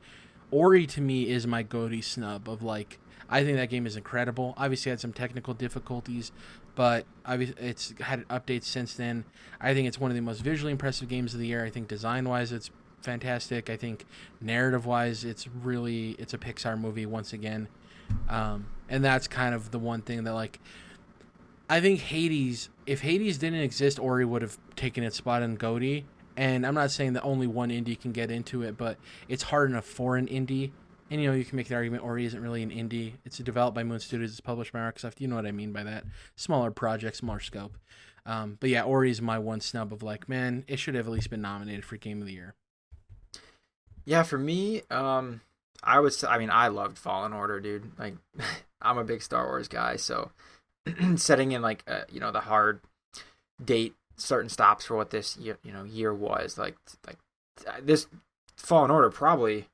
Ori, to me, is my GOTY snub of, like, I think that game is incredible. Obviously, it had some technical difficulties, but it's had updates since then. I think it's one of the most visually impressive games of the year. I think design-wise, it's fantastic. I think narrative-wise, it's a Pixar movie once again. And that's kind of the one thing that, like, I think Hades, if Hades didn't exist, Ori would have taken its spot in GOTY. And I'm not saying that only one indie can get into it, but it's hard enough for an indie. And, you know, you can make the argument Ori isn't really an indie. It's developed by Moon Studios. It's published by Microsoft. You know what I mean by that. Smaller project, smaller scope. But, yeah, Ori is my one snub of, like, man, it should have at least been nominated for Game of the Year. Yeah, for me, I loved Fallen Order, dude. Like, I'm a big Star Wars guy, so setting in, like, you know, the hard date certain stops for what this year was, like this Fallen Order probably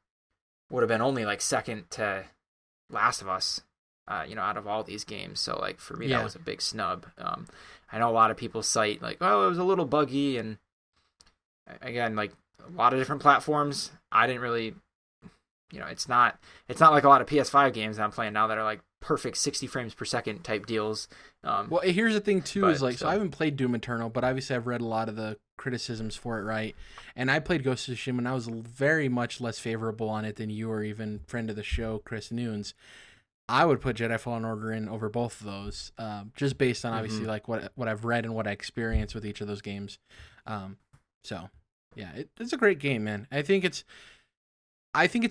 would have been only, like, second to Last of Us, you know, out of all these games. So, like, for me, that was a big snub. I know a lot of people cite, like, oh, it was a little buggy, and again, like, a lot of different platforms. I didn't really, you know, it's not like a lot of PS5 games that I'm playing now that are, like, perfect 60 frames per second type deals. Well, here's the thing too, is, like, so I haven't played Doom Eternal, but obviously I've read a lot of the criticisms for it, right? And I played Ghost of Tsushima, and I was very much less favorable on it than you, or even friend of the show Chris Nunes. I would put Jedi Fallen Order in over both of those, just based on obviously like what I've read and what I experienced with each of those games. So yeah, it's a great game, man. I think it's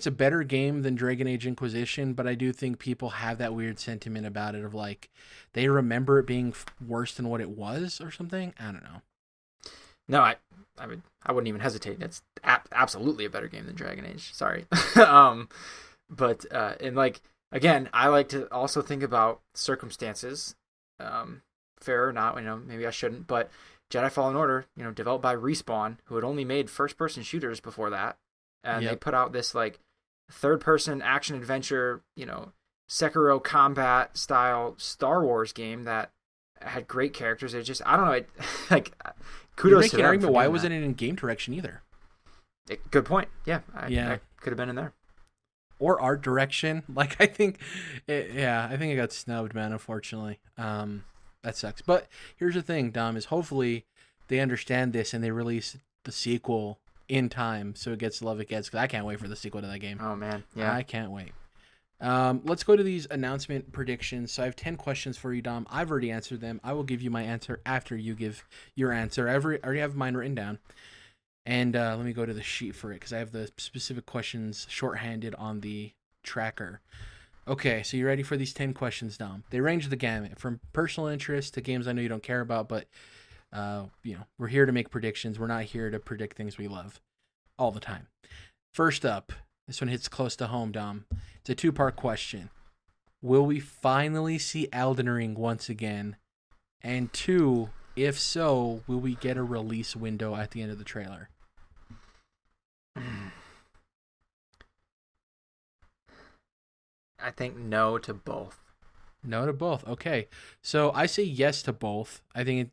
a better game than Dragon Age Inquisition, but I do think people have that weird sentiment about it of, like, they remember it being worse than what it was or something. I don't know. No, I wouldn't even hesitate. It's absolutely a better game than Dragon Age. Sorry. But and, like, again, I like to also think about circumstances, fair or not, you know, maybe I shouldn't, but Jedi Fallen Order, you know, developed by Respawn, who had only made first-person shooters before that. And they put out this, like, third-person action-adventure, you know, Sekiro combat style Star Wars game that had great characters. It just, I don't know, like, kudos to them. Argument, why wasn't it in game direction either? Good point. Yeah, that could have been in there. or art direction. Like I think, I think it got snubbed, man. Unfortunately, that sucks. But here's the thing, Dom, is hopefully they understand this and they release the sequel in time so it gets the love it gets. Because I can't wait for the sequel to that game. Oh man, yeah, I can't wait. Let's go to these announcement predictions. So I have 10 questions for you, Dom. I've already answered them. I will give you my answer after you give your answer. I already have mine written down. And let me go to the sheet for it because I have the specific questions shorthanded on the tracker. Okay, so you ready for these 10 questions, Dom? They range the gamut from personal interest to games I know you don't care about, but we're here to make predictions. We're not here to predict things we love all the time. First up, this one hits close to home, Dom. It's a two-part question. Will we finally see Elden Ring once again? And two, if so, will we get a release window at the end of the trailer? I think no to both. No to both. Okay. So I say yes to both. I think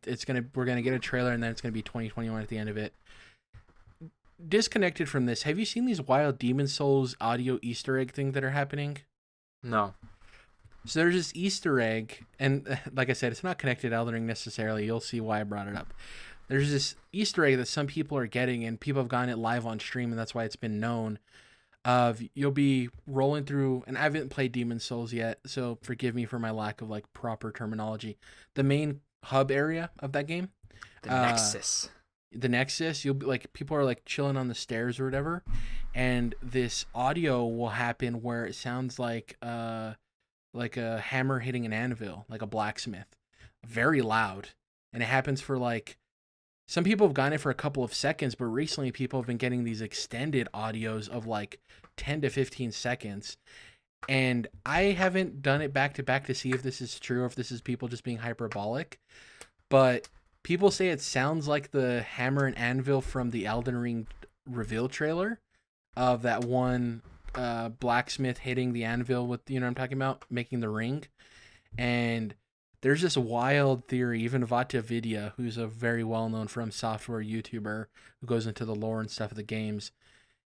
we're gonna get a trailer and then it's gonna be 2021 at the end of it. Disconnected from this, have you seen these wild Demon Souls audio Easter egg thing that are happening? No. So there's this Easter egg, and like I said, it's not connected to Elden Ring necessarily. You'll see why I brought it up. There's this Easter egg that some people are getting, and people have gotten it live on stream, and that's why it's been known. You'll be rolling through, and I haven't played Demon Souls yet, so forgive me for my lack of like proper terminology. The main hub area of that game, The Nexus. The Nexus. You'll be like, people are like chilling on the stairs or whatever, and this audio will happen where it sounds like a hammer hitting an anvil, like a blacksmith, very loud, and it happens for like. Some people have gotten it for a couple of seconds, but recently people have been getting these extended audios of like 10 to 15 seconds. And I haven't done it back to back to see if this is true or if this is people just being hyperbolic. But people say it sounds like the hammer and anvil from the Elden Ring reveal trailer of that one blacksmith hitting the anvil with, you know what I'm talking about, making the ring. And there's this wild theory, even Vata Vidya, who's a very well-known From Software YouTuber who goes into the lore and stuff of the games,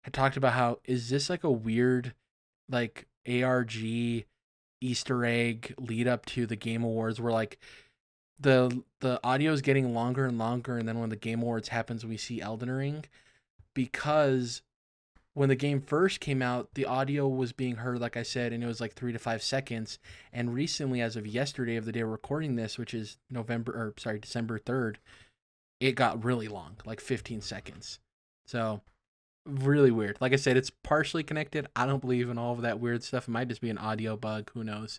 had talked about how, is this like a weird like ARG Easter egg lead up to the Game Awards where like the audio is getting longer and longer, and then when the Game Awards happens, we see Elden Ring, because when the game first came out, the audio was being heard, like I said, and it was like 3 to 5 seconds. And recently, as of yesterday of the day we're recording this, which is December 3rd, it got really long, like 15 seconds. So really weird. Like I said, it's partially connected. I don't believe in all of that weird stuff. It might just be an audio bug. Who knows?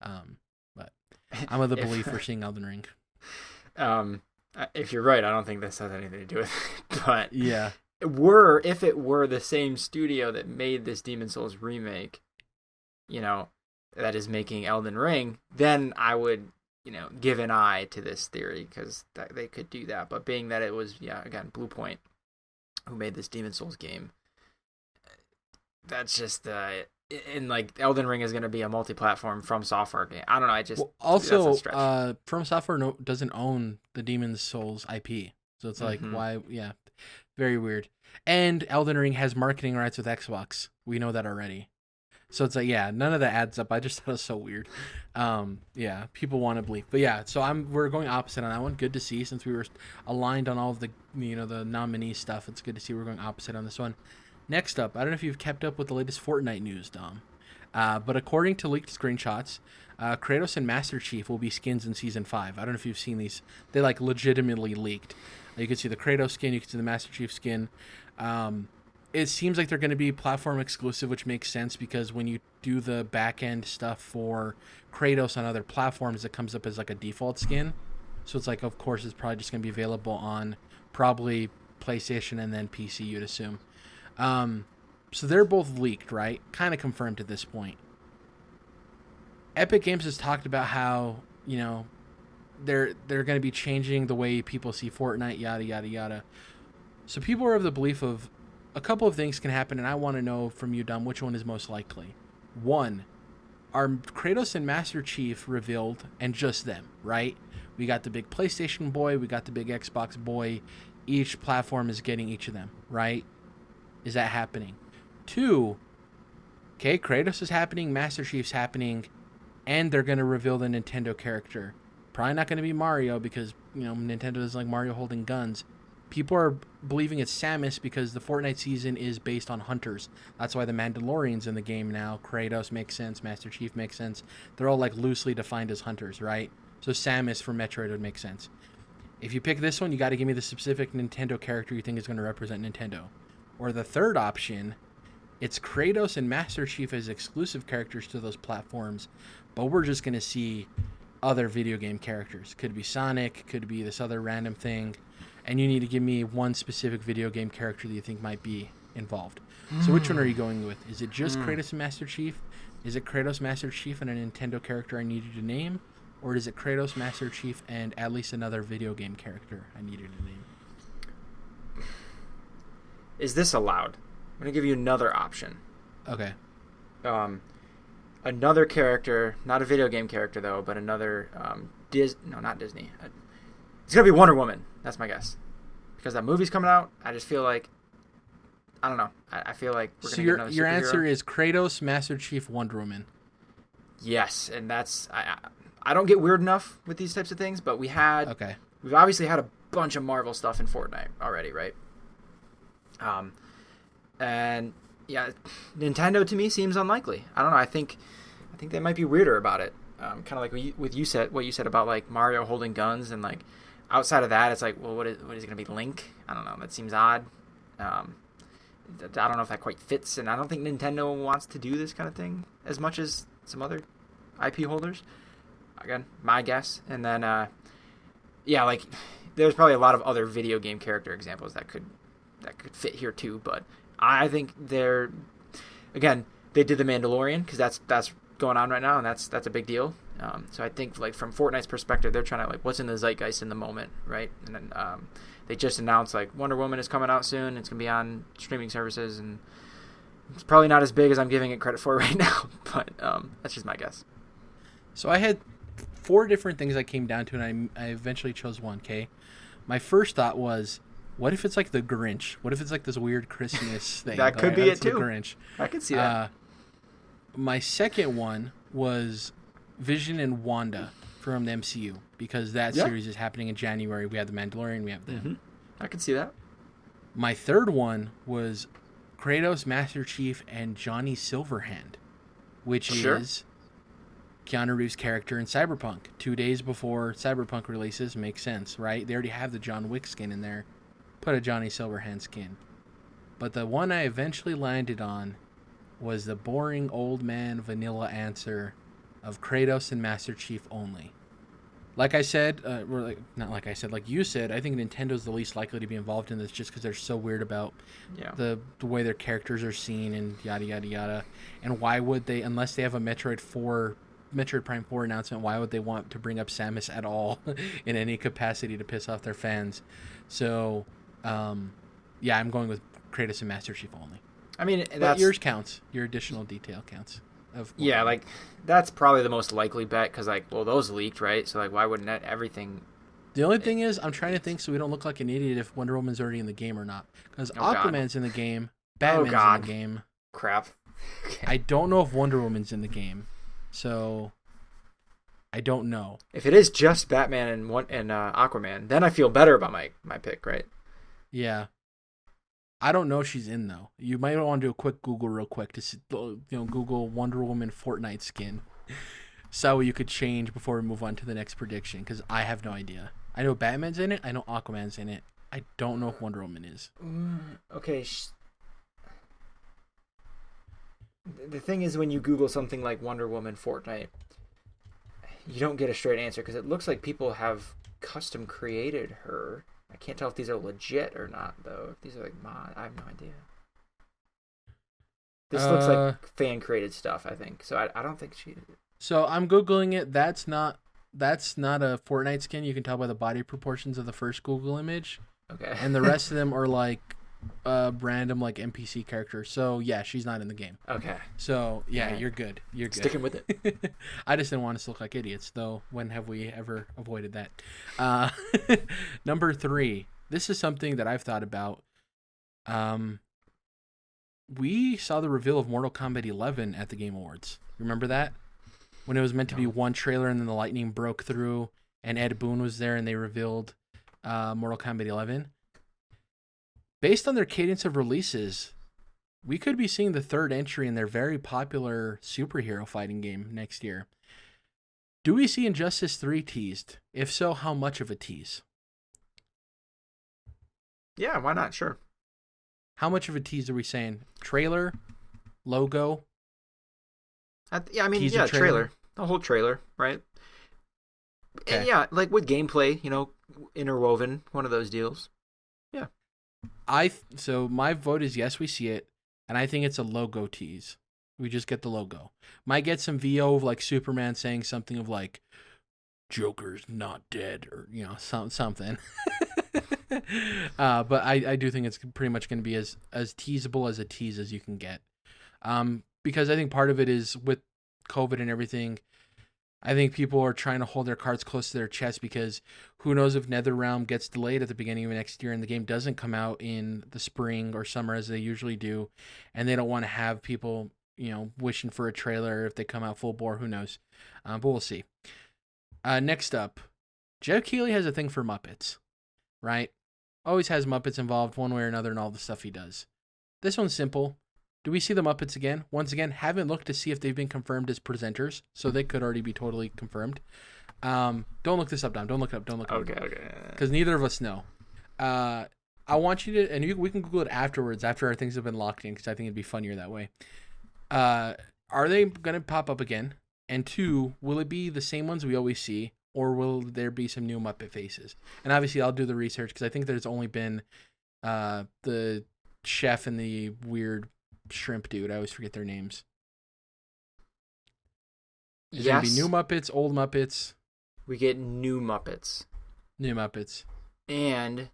But I'm of the belief we're seeing Elden Ring. If you're right, I don't think this has anything to do with it. But yeah. If it were the same studio that made this Demon Souls remake, that is making Elden Ring, then I would, give an eye to this theory, because they could do that. But being that it was, again, Blue Point who made this Demon Souls game, that's just and like Elden Ring is going to be a multi-platform From Software game. I don't know. From Software doesn't own the Demon Souls IP, so it's like why? Yeah. Very weird. And Elden Ring has marketing rights with Xbox. We know that already. So it's like, yeah, none of that adds up. I just thought it was so weird. People want to believe. But yeah, so we're going opposite on that one. Good to see, since we were aligned on all of the the nominee stuff. It's good to see we're going opposite on this one. Next up, I don't know if you've kept up with the latest Fortnite news, Dom. But according to leaked screenshots, Kratos and Master Chief will be skins in Season 5. I don't know if you've seen these. They like legitimately leaked. You can see the Kratos skin, you can see the Master Chief skin. It seems like they're going to be platform exclusive, which makes sense because when you do the back end stuff for Kratos on other platforms, it comes up as like a default skin. So it's like, of course, it's probably just going to be available on probably PlayStation and then PC, you'd assume. So they're both leaked, right? Kind of confirmed at this point. Epic Games has talked about how, they're going to be changing the way people see Fortnite, yada, yada, yada. So people are of the belief of a couple of things can happen, and I want to know from you, Dom, which one is most likely. One, are Kratos and Master Chief revealed, and just them, right? We got the big PlayStation boy, we got the big Xbox boy. Each platform is getting each of them, right? Is that happening? Two, Okay, Kratos is happening, Master Chief's happening, and they're going to reveal the Nintendo character. Probably not going to be Mario because, Nintendo doesn't like Mario holding guns. People are believing it's Samus because the Fortnite season is based on hunters. That's why the Mandalorian's in the game now. Kratos makes sense. Master Chief makes sense. They're all like loosely defined as hunters, right? So Samus from Metroid would make sense. If you pick this one, you got to give me the specific Nintendo character you think is going to represent Nintendo. Or the third option, it's Kratos and Master Chief as exclusive characters to those platforms, but we're just going to see other video game characters. Could be Sonic, could be this other random thing, and you need to give me one specific video game character that you think might be involved. So which one are you going with? Is it just Kratos and Master Chief? Is it Kratos, Master Chief, and a Nintendo character I need you to name? Or is it Kratos, Master Chief, and at least another video game character I need you to name? Is this allowed? I'm going to give you another option. Okay. Another character, not a video game character though, but another not Disney. It's going to be Wonder Woman. That's my guess. Because that movie's coming out, I just feel like I don't know. I feel like we're going to get another superhero. Your answer is Kratos, Master Chief, Wonder Woman. Yes, and that's I don't get weird enough with these types of things, but we've obviously had a bunch of Marvel stuff in Fortnite already, right? And yeah, Nintendo to me seems unlikely. I don't know. I think they might be weirder about it. Kind of like what you said about like Mario holding guns, and like outside of that, it's like, well, what is it going to be? Link? I don't know. That seems odd. I don't know if that quite fits, and I don't think Nintendo wants to do this kind of thing as much as some other IP holders. Again, my guess. And then, like there's probably a lot of other video game character examples that could fit here too. But I think they did the Mandalorian because that's going on right now, and that's a big deal. So I think like from Fortnite's perspective, they're trying to like what's in the zeitgeist in the moment, right? And then they just announced like Wonder Woman is coming out soon. It's gonna be on streaming services, and it's probably not as big as I'm giving it credit for right now. But that's just my guess. So I had 4 different things I came down to, and I eventually chose one. Okay, my first thought was, what if it's like the Grinch? What if it's like this weird Christmas thing? That could be it too. The Grinch. I could see that. My second one was Vision and Wanda from the MCU, because that series is happening in January. We have the Mandalorian. We have them. Mm-hmm. I could see that. My third one was Kratos, Master Chief, and Johnny Silverhand, which is Keanu Reeves' character in Cyberpunk. 2 days before Cyberpunk releases, makes sense, right? They already have the John Wick skin in there. Put a Johnny Silverhand skin. But the one I eventually landed on was the boring old man vanilla answer of Kratos and Master Chief only. Like I said, like you said, I think Nintendo's the least likely to be involved in this just because they're so weird about the way their characters are seen and yada, yada, yada. And why would they, unless they have a Metroid Prime 4 announcement, why would they want to bring up Samus at all in any capacity to piss off their fans? So, I'm going with Kratos and Master Chief only. I mean, but yours counts. Your additional detail counts. Like that's probably the most likely bet because those leaked, right? So like, why wouldn't everything? The only thing is, I'm trying to think so we don't look like an idiot if Wonder Woman's already in the game or not. Because Aquaman's in the game, Batman's in the game. Crap. Okay. I don't know if Wonder Woman's in the game, so I don't know. If it is just Batman and Aquaman, then I feel better about my pick, right? Yeah. I don't know if she's in, though. You might want to do a quick Google real quick to see, Google Wonder Woman Fortnite skin. So you could change before we move on to the next prediction, because I have no idea. I know Batman's in it. I know Aquaman's in it. I don't know if Wonder Woman is. Okay. The thing is, when you Google something like Wonder Woman Fortnite, you don't get a straight answer, because it looks like people have custom created her. I can't tell if these are legit or not, though. If these are like mod, I have no idea. This looks like fan created stuff, I think. So I don't think she. So I'm Googling it. That's not a Fortnite skin. You can tell by the body proportions of the first Google image. Okay. And the rest of them are like random like NPC characters. So yeah, she's not in the game. Okay. So yeah, you're good. You're good. Sticking with it. I just didn't want us to look like idiots, though. When have we ever avoided that? Number 3. This is something that I've thought about. we saw the reveal of Mortal Kombat 11 at the Game Awards. Remember that? When it was meant to be one trailer and then the lightning broke through and Ed Boon was there and they revealed Mortal Kombat 11. Based on their cadence of releases, we could be seeing the third entry in their very popular superhero fighting game next year. Do we see Injustice 3 teased? If so, how much of a tease? Yeah, why not? Sure. How much of a tease are we saying? Trailer? Logo? Trailer. The whole trailer, right? Okay. And yeah, like with gameplay, interwoven, one of those deals. Yeah. So my vote is yes, we see it, and I think it's a logo tease. We just get the logo. Might get some VO of like Superman saying something of like, Joker's not dead, or something. But I do think it's pretty much going to be as teasable as a tease as you can get. Because I think part of it is with COVID and everything, I think people are trying to hold their cards close to their chest because who knows if NetherRealm gets delayed at the beginning of next year and the game doesn't come out in the spring or summer as they usually do, and they don't want to have people, wishing for a trailer if they come out full bore. Who knows? But we'll see. Next up, Jeff Keighley has a thing for Muppets, right? Always has Muppets involved one way or another in all the stuff he does. This one's simple. Do we see the Muppets again? Once again, haven't looked to see if they've been confirmed as presenters, so they could already be totally confirmed. Don't look this up, Dom. Don't look it up. Don't look it up. Okay. Because neither of us know. I want you to, and we can Google it afterwards, after our things have been locked in, because I think it'd be funnier that way. Are they going to pop up again? And two, will it be the same ones we always see, or will there be some new Muppet faces? And obviously, I'll do the research, because I think there's only been the chef and the weird shrimp dude. I always forget their names. Is it going to be new Muppets, old Muppets? We get new Muppets. New Muppets. And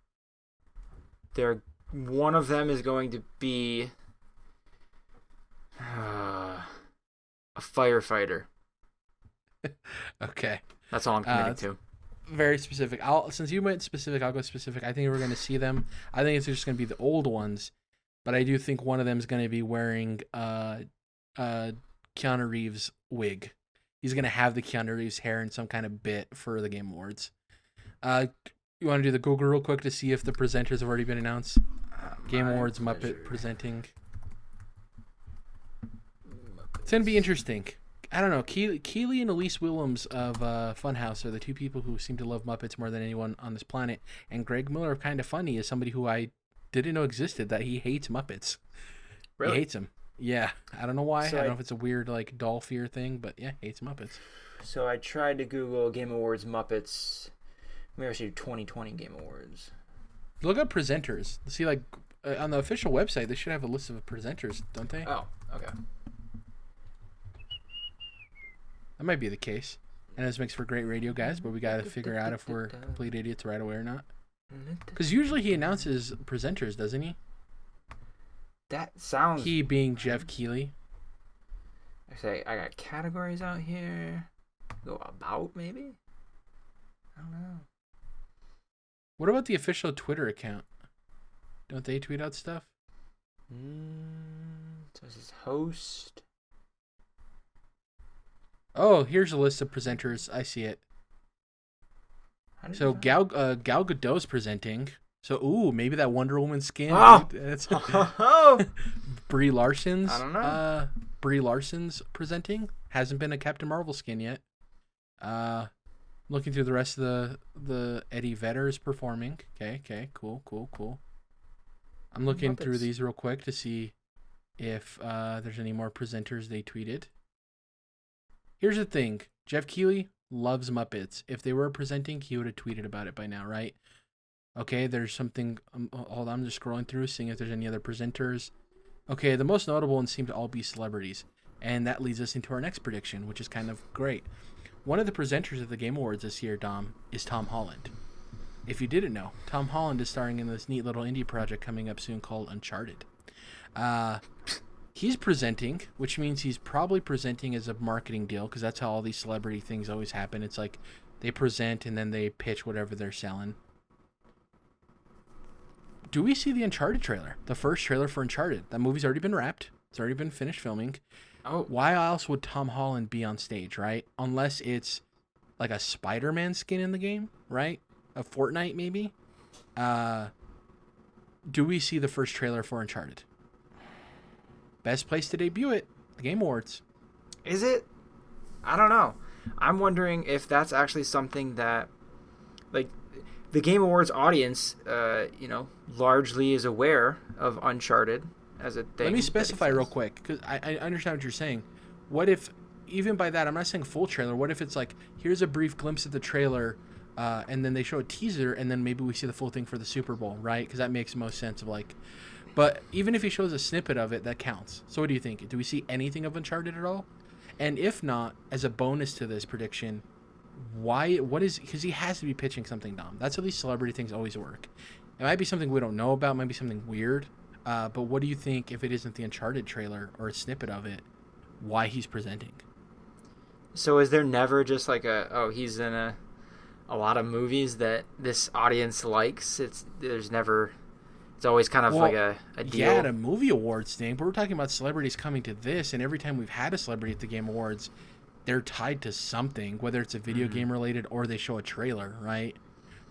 one of them is going to be a firefighter. Okay. That's all I'm committing to. Very specific. Since you went specific, I'll go specific. I think we're going to see them. I think it's just going to be the old ones, but I do think one of them is going to be wearing Keanu Reeves' wig. He's going to have the Keanu Reeves hair in some kind of bit for the Game Awards. You want to do the Google real quick to see if the presenters have already been announced? Game Awards Muppet presenting. It's going to be interesting. I don't know. Keeley and Elise Willems of Funhouse are the two people who seem to love Muppets more than anyone on this planet. And Greg Miller of Kinda Funny is somebody who I didn't know existed, that he hates Muppets. Really? He hates them. Yeah. I don't know why. So I don't know if it's a weird like doll fear thing, but yeah, hates Muppets. So I tried to Google Game Awards Muppets. Maybe I should do 2020 Game Awards. Look up presenters. See, like on the official website, they should have a list of presenters, don't they? Oh, okay. That might be the case. And this makes for great radio, guys, but we got to figure out if we're complete idiots right away or not. Because usually he announces presenters, doesn't he? That sounds... He being Jeff Keighley. I got categories out here. Go about, maybe? I don't know. What about the official Twitter account? Don't they tweet out stuff? So this is host... Oh, here's a list of presenters. I see it. So Gal Gadot's presenting. So maybe that Wonder Woman skin. Oh, that's oh. Brie Larson's. I don't know. Brie Larson's presenting. Hasn't been a Captain Marvel skin yet. Looking through the rest of the Eddie Vedder is performing. Okay, cool. I'm looking through these real quick to see if there's any more presenters they tweeted. Here's the thing. Jeff Keighley loves Muppets. If they were presenting, he would have tweeted about it by now, right? Okay, there's something... hold on, I'm just scrolling through, seeing if there's any other presenters. Okay, the most notable ones seem to all be celebrities. And that leads us into our next prediction, which is kind of great. One of the presenters at the Game Awards this year, Dom, is Tom Holland. If you didn't know, Tom Holland is starring in this neat little indie project coming up soon called Uncharted. He's presenting, which means he's probably presenting as a marketing deal, because that's how all these celebrity things always happen. It's like they present and then they pitch whatever they're selling. do we see the Uncharted trailer? The first trailer for Uncharted. That movie's already been wrapped. It's already been finished filming. Oh, Why else would Tom Holland be on stage, right? Unless it's like a Spider-Man skin in the game, right? A Fortnite maybe. Do we see the first trailer for Uncharted? Best place to debut it, the Game Awards. is it? I don't know. I'm wondering if that's actually something that, like, the Game Awards audience, largely is aware of Uncharted as a thing. Let me specify real quick, because I understand what you're saying. What if, even by that, I'm not saying full trailer. What if it's like, here's a brief glimpse of the trailer, and then they show a teaser, and then maybe we see the full thing for the Super Bowl, right? Because that makes the most sense of like. But even if he shows a snippet of it, that counts. So what do you think? Do we see anything of Uncharted at all? And if not, as a bonus to this prediction, because he has to be pitching something, Dom. That's how these celebrity things always work. It might be something we don't know about, it might be something weird. But what do you think, if it isn't the Uncharted trailer or a snippet of it, why he's presenting? So is there never just like he's in a lot of movies that this audience likes? It's always kind of like a deal. Yeah, the movie awards thing, but we're talking about celebrities coming to this, and every time we've had a celebrity at the Game Awards, they're tied to something, whether it's a video game related or they show a trailer, right?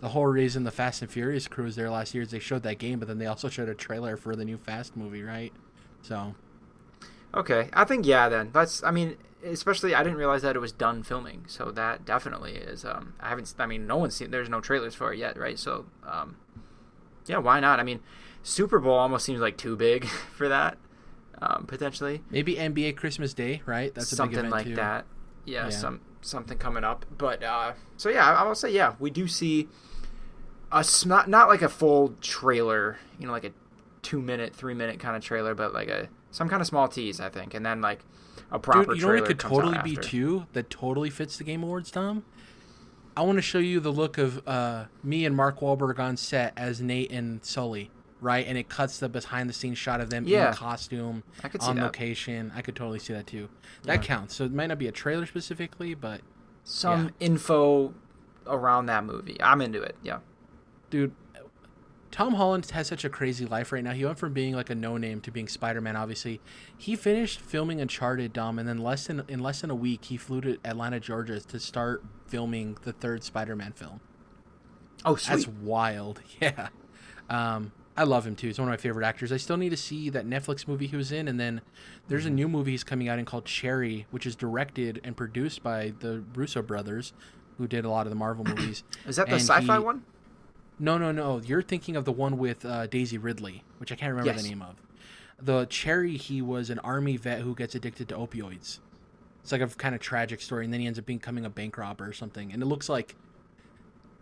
The whole reason the Fast and Furious crew was there last year is they showed that game, but then they also showed a trailer for the new Fast movie, right? So. Okay, I think, yeah, then. Especially I didn't realize that it was done filming, so that definitely is, no one's seen, there's no trailers for it yet, right? So, yeah, why not? I mean, Super Bowl almost seems like too big for that, potentially. Maybe NBA Christmas Day, right? That's a something big event like too. that. Yeah, something coming up. But so yeah, I will say we do see not like a full trailer, like a 2-minute, 3-minute kind of trailer, but like some kind of small tease, I think, and then like a proper Dude, trailer. What it could comes totally out be after. too that totally fits the Game Awards, Tom? I want to show you the look of me and Mark Wahlberg on set as Nate and Sully, right? And it cuts the behind-the-scenes shot of them in costume, I could see on that. Location. I could totally see that too. That counts. So it might not be a trailer specifically, but some info around that movie. I'm into it. Yeah. Dude, Tom Holland has such a crazy life right now. He went from being like a no-name to being Spider-Man, obviously. He finished filming Uncharted, Dom, and then in less than a week, he flew to Atlanta, Georgia to start filming the third Spider-Man film. Oh, sweet. That's wild. Yeah. I love him, too. He's one of my favorite actors. I still need to see that Netflix movie he was in, and then there's a new movie he's coming out in called Cherry, which is directed and produced by the Russo brothers, who did a lot of the Marvel movies. Is that the sci-fi one? No. You're thinking of the one with Daisy Ridley, which I can't remember the name of. The Cherry, he was an army vet who gets addicted to opioids. It's like a kind of tragic story, and then he ends up becoming a bank robber or something. And it looks like,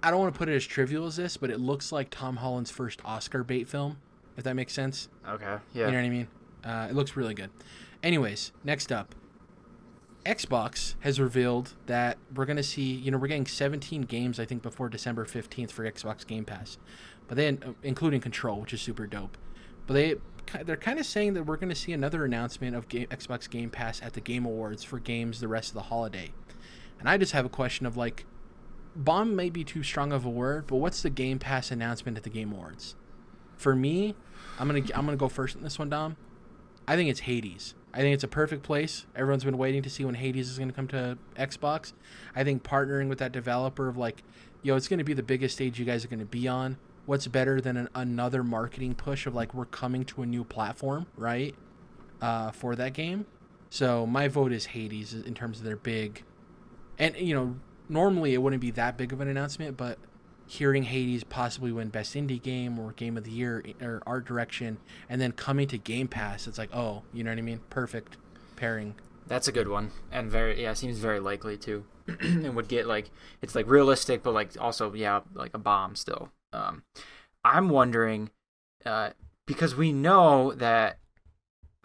I don't want to put it as trivial as this, but it looks like Tom Holland's first Oscar bait film, if that makes sense. Okay, yeah. You know what I mean? It looks really good. Anyways, next up. Xbox has revealed that we're going to see, we're getting 17 games, I think, before December 15th for Xbox Game Pass. But then, including Control, which is super dope. But they're kind of saying that we're going to see another announcement of Xbox Game Pass at the Game Awards for games the rest of the holiday. And I just have a question of, like, bomb may be too strong of a word, but what's the Game Pass announcement at the Game Awards? For me, I'm gonna go first in this one, Dom. I think it's Hades. I think it's a perfect place. Everyone's been waiting to see when Hades is going to come to Xbox. I think partnering with that developer of like, it's going to be the biggest stage you guys are going to be on. What's better than another marketing push of like, we're coming to a new platform, right? For that game. So my vote is Hades in terms of their big. And, normally it wouldn't be that big of an announcement, but hearing Hades possibly win Best Indie Game or Game of the Year or Art Direction, and then coming to Game Pass, it's like, oh, you know what I mean? Perfect pairing. That's a good one, and seems very likely too. And would get like, it's like realistic, but like also like a bomb still. I'm wondering, because we know that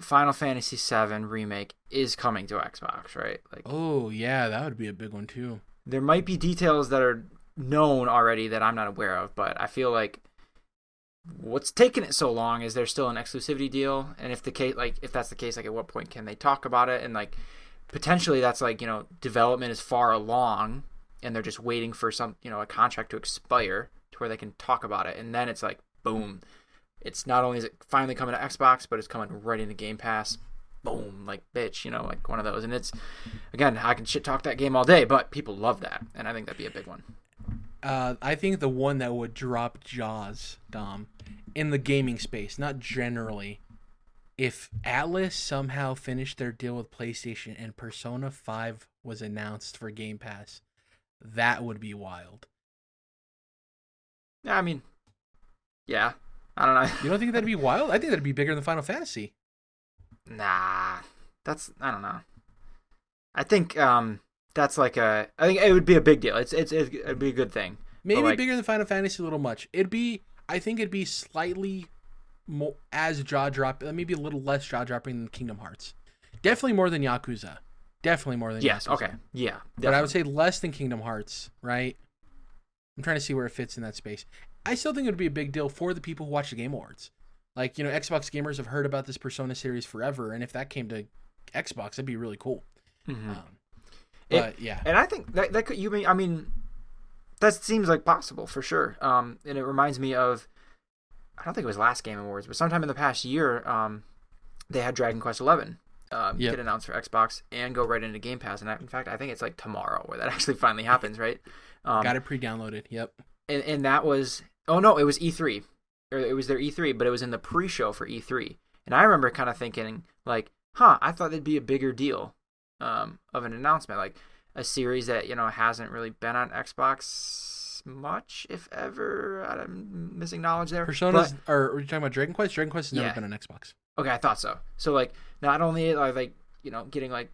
Final Fantasy VII Remake is coming to Xbox, right? Like, oh yeah, that would be a big one too. There might be details that are known already that I'm not aware of, but I feel like what's taking it so long is there's still an exclusivity deal, and if that's the case, like at what point can they talk about it? And like potentially that's like, development is far along and they're just waiting for some, a contract to expire to where they can talk about it, and then it's like boom, It's not only is it finally coming to Xbox, but it's coming right into Game Pass. Boom, like bitch, like one of those. And it's, again, I can shit talk that game all day, but people love that, and I think that'd be a big one. I think the one that would drop jaws, Dom, in the gaming space, not generally, if Atlas somehow finished their deal with PlayStation and Persona 5 was announced for Game Pass, that would be wild. Yeah, I mean, yeah, I don't know. You don't think that'd be wild? I think that'd be bigger than Final Fantasy. Nah, I don't know. I think that's like I think it would be a big deal. It'd be a good thing. Maybe bigger than Final Fantasy a little much. I think it'd be slightly more as jaw dropping, maybe a little less jaw dropping than Kingdom Hearts. Definitely more than Yakuza. Definitely more than yes. Yakuza. Okay. Yeah. Definitely. But I would say less than Kingdom Hearts, right? I'm trying to see where it fits in that space. I still think it would be a big deal for the people who watch the Game Awards. Like, Xbox gamers have heard about this Persona series forever, and if that came to Xbox, that'd be really cool. Mm-hmm. Yeah. And I think that could, that seems like possible for sure. And it reminds me of, I don't think it was last Game Awards, but sometime in the past year, they had Dragon Quest XI get announced for Xbox and go right into Game Pass. And in fact, I think it's like tomorrow where that actually finally happens, right? Got it pre-downloaded. Yep. And that was, oh no, it was E3. Or it was their E3, but it was in the pre-show for E3. And I remember kind of thinking, like, I thought that'd be a bigger deal of an announcement. Like, a series that, hasn't really been on Xbox much, if ever. I'm missing knowledge there. Personas, or are you talking about Dragon Quest? Dragon Quest has never been on Xbox. Okay, I thought so. So, like, not only, like, getting, like,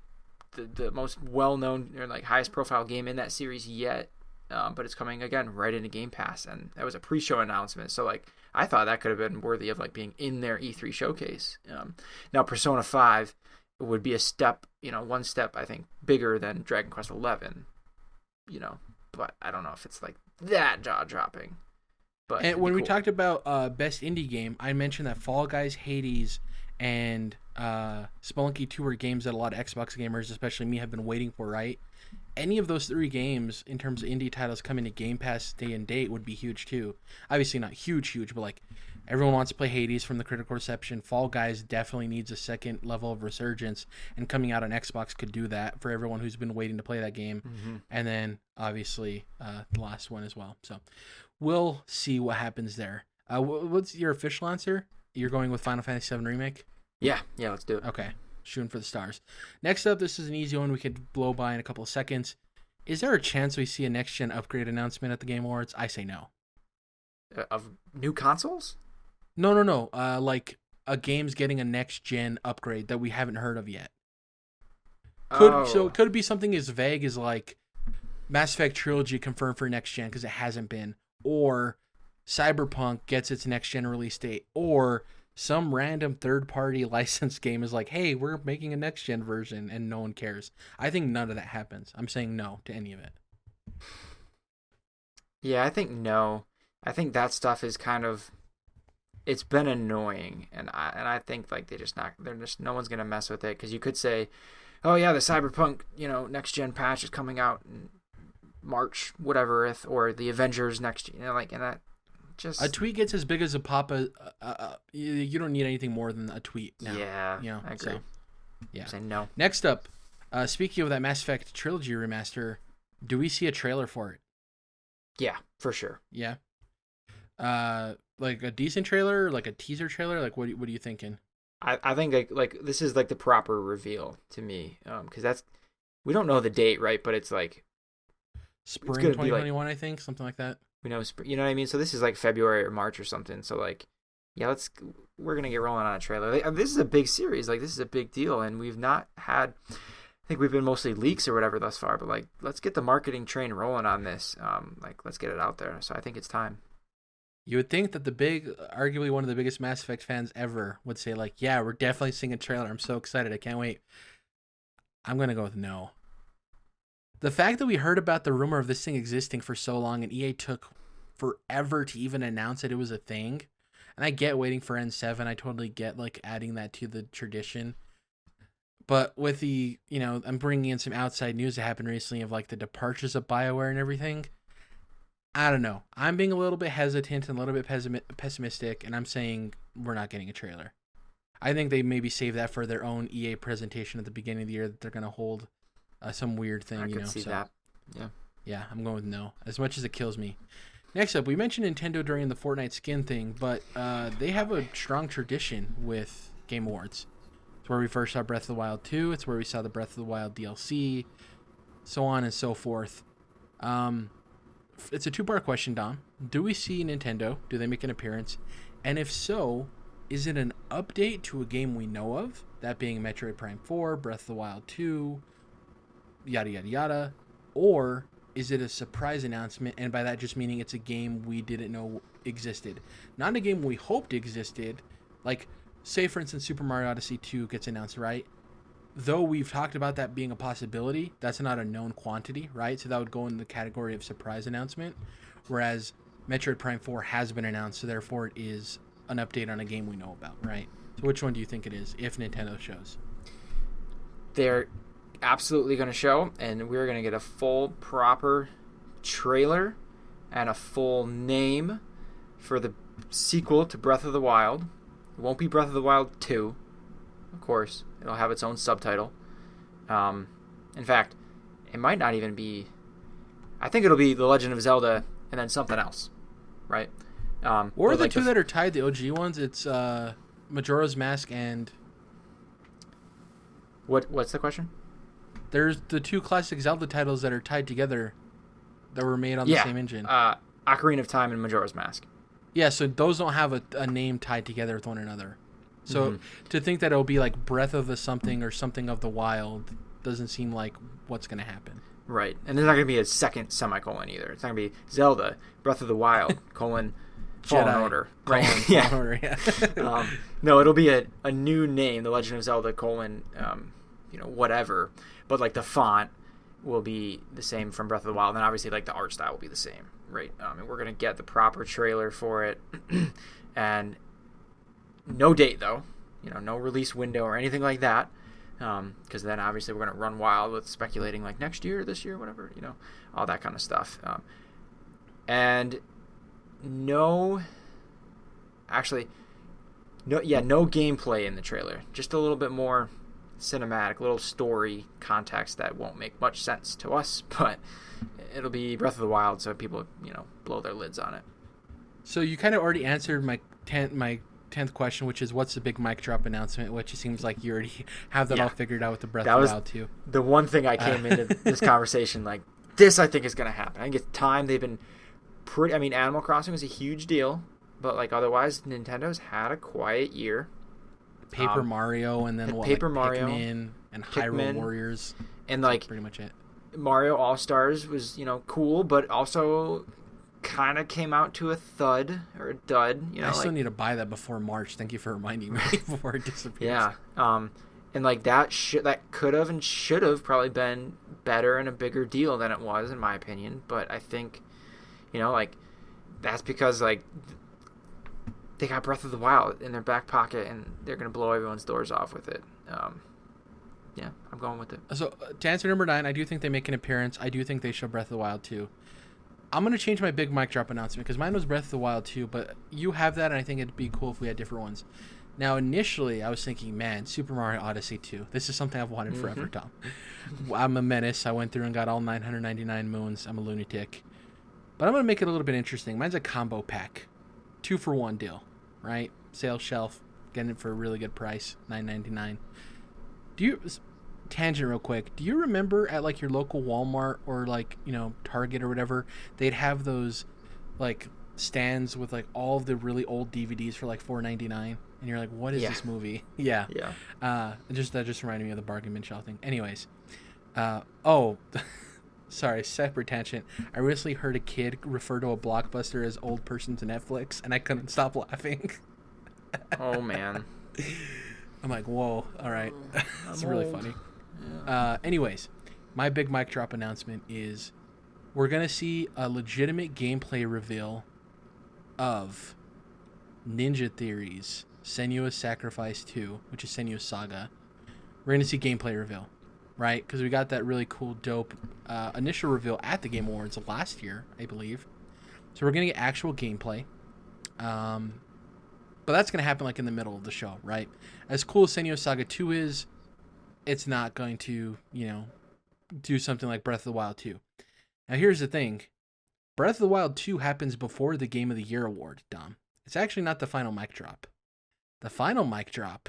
the most well-known or, like, highest-profile game in that series yet, but it's coming, again, right into Game Pass. And that was a pre-show announcement. So, like, I thought that could have been worthy of, like, being in their E3 showcase. Now, Persona 5 would be a step, one step, I think, bigger than Dragon Quest 11, but I don't know if it's, like, that jaw-dropping. But and when we talked about best indie game, I mentioned that Fall Guys, Hades, and Spelunky 2 are games that a lot of Xbox gamers, especially me, have been waiting for, right? Any of those three games, in terms of indie titles coming to Game Pass day and date, would be huge too. Obviously not huge, but like everyone wants to play Hades from the critical reception. Fall Guys definitely needs a second level of resurgence, and coming out on Xbox could do that for everyone who's been waiting to play that game. Mm-hmm. And then obviously the last one as well. So we'll see what happens there. What's your official answer? You're going with Final Fantasy VII Remake? Yeah, let's do it. Okay. Shooting for the stars. Next up, this is an easy one we could blow by in a couple of seconds. Is there a chance we see a next-gen upgrade announcement at the Game Awards? I say no. Of new consoles? No. Like a game's getting a next-gen upgrade that we haven't heard of yet. So it could be something as vague as like Mass Effect Trilogy confirmed for next-gen because it hasn't been. Or Cyberpunk gets its next-gen release date. Or some random third-party licensed game is like, hey, we're making a next-gen version, and no one cares. I think none of that happens. I'm saying no to any of it. Yeah, I think no. I think that stuff is kind of, it's been annoying, and I think like no one's gonna mess with it, because you could say, oh yeah, the Cyberpunk next-gen patch is coming out in March, whatever, or the Avengers next, and that. Just a tweet gets as big as a pop. You don't need anything more than a tweet now. Yeah, I agree. So, yeah. I'm saying no. Next up, speaking of that Mass Effect Trilogy remaster, do we see a trailer for it? Yeah, for sure. Yeah. Like a decent trailer, like a teaser trailer. Like what are you thinking? I think like this is like the proper reveal to me, because we don't know the date, right? But it's like spring 2021, I think, something like that. We know, you know what I mean? So this is like February or March or something. So like, yeah, we're going to get rolling on a trailer. This is a big series. Like, this is a big deal. And we've not had, I think we've been mostly leaks or whatever thus far. But like, let's get the marketing train rolling on this. Let's get it out there. So I think it's time. You would think that arguably one of the biggest Mass Effect fans ever would say like, yeah, we're definitely seeing a trailer. I'm so excited. I can't wait. I'm going to go with no. The fact that we heard about the rumor of this thing existing for so long and EA took forever to even announce that it was a thing, and I get waiting for N7, I totally get like adding that to the tradition. But with the, I'm bringing in some outside news that happened recently of like the departures of BioWare and everything. I don't know. I'm being a little bit hesitant and a little bit pessimistic, and I'm saying we're not getting a trailer. I think they maybe save that for their own EA presentation at the beginning of the year that they're going to hold some weird thing. I could see that. Yeah. Yeah, I'm going with no. As much as it kills me. Next up, we mentioned Nintendo during the Fortnite skin thing, but they have a strong tradition with Game Awards. It's where we first saw Breath of the Wild 2. It's where we saw the Breath of the Wild DLC, so on and so forth. It's a two-part question, Dom. Do we see Nintendo? Do they make an appearance? And if so, is it an update to a game we know of? That being Metroid Prime 4, Breath of the Wild 2, yada, yada, yada. Or is it a surprise announcement? And by that just meaning it's a game we didn't know existed. Not a game we hoped existed. Like, say, for instance, Super Mario Odyssey 2 gets announced, right? Though we've talked about that being a possibility, that's not a known quantity, right? So that would go in the category of surprise announcement. Whereas Metroid Prime 4 has been announced, so therefore it is an update on a game we know about, right? So which one do you think it is, if Nintendo shows? They're absolutely going to show, and we're going to get a full, proper trailer and a full name for the sequel to Breath of the Wild. It won't be Breath of the Wild 2, of course. It'll have its own subtitle. In fact, it might not even be... I think it'll be The Legend of Zelda and then something else, right? Or the two that are tied, the OG ones, it's Majora's Mask and... What's the question? There's the two classic Zelda titles that are tied together that were made on the same engine. Ocarina of Time and Majora's Mask. Yeah, so those don't have a name tied together with one another. So to think that it'll be like Breath of the something or something of the Wild doesn't seem like what's going to happen. Right. And there's not going to be a second semicolon either. It's not going to be Zelda, Breath of the Wild, colon, Fallen Order. Right. Fallen Order, yeah. No, it'll be a new name, The Legend of Zelda, colon, whatever. But like the font will be the same from Breath of the Wild. And obviously like the art style will be the same. Right. And we're going to get the proper trailer for it. And no date, though. No release window or anything like that. Because then obviously we're going to run wild with speculating like next year, this year, whatever, all that kind of stuff. And no gameplay in the trailer. Just a little bit more cinematic, little story context that won't make much sense to us, but it'll be Breath of the Wild, so people, blow their lids on it. So you kind of already answered my 10th question, which is what's the big mic drop announcement, which it seems like you already have that all figured out with the Breath of the Wild too. The one thing I came into this conversation like, this I think is going to happen. I think it's time. They've been Animal Crossing was a huge deal, but like otherwise Nintendo's had a quiet year. Paper Mario and then Mario, Pikmin and Hyrule Warriors. And like that's pretty much it. Mario All-Stars was, cool, but also kind of came out to a thud or a dud. I still need to buy that before March. Thank you for reminding me before it disappears. Yeah. And like that could have and should have probably been better and a bigger deal than it was, in my opinion. But I think, that's because like they got Breath of the Wild in their back pocket and they're gonna blow everyone's doors off with it. Yeah, I'm going with it. So to answer number 9, I do think they make an appearance. I do think they show Breath of the Wild 2. I'm going to change my big mic drop announcement because mine was Breath of the Wild 2, but you have that, and I think it'd be cool if we had different ones. Now, initially, I was thinking, man, Super Mario Odyssey 2. This is something I've wanted forever, Tom. I'm a menace. I went through and got all 999 moons. I'm a lunatic. But I'm going to make it a little bit interesting. Mine's a combo pack. 2-for-1 deal, right? Sales shelf. Getting it for a really good price, $9.99. Tangent real quick. Do you remember at like your local Walmart or like, Target or whatever, they'd have those like stands with like all of the really old DVDs for like $4.99, and you're like, what is this movie? Yeah. That just reminded me of the bargain bin shop thing. Anyways, sorry, separate tangent. I recently heard a kid refer to a Blockbuster as old person to Netflix, and I couldn't stop laughing. Oh man. I'm like, whoa, all right. It's really funny. Yeah. Anyways, my big mic drop announcement is we're going to see a legitimate gameplay reveal of Ninja Theory's Senua's Sacrifice 2, which is Senua's Saga. We're going to see gameplay reveal, right? Because we got that really cool, dope initial reveal at the Game Awards last year, I believe. So we're gonna get actual gameplay. But that's gonna happen like in the middle of the show, right? As cool as Senua's Saga 2 is, it's not going to, do something like Breath of the Wild 2. Now here's the thing. Breath of the Wild 2 happens before the Game of the Year award, Dom. It's actually not the final mic drop. The final mic drop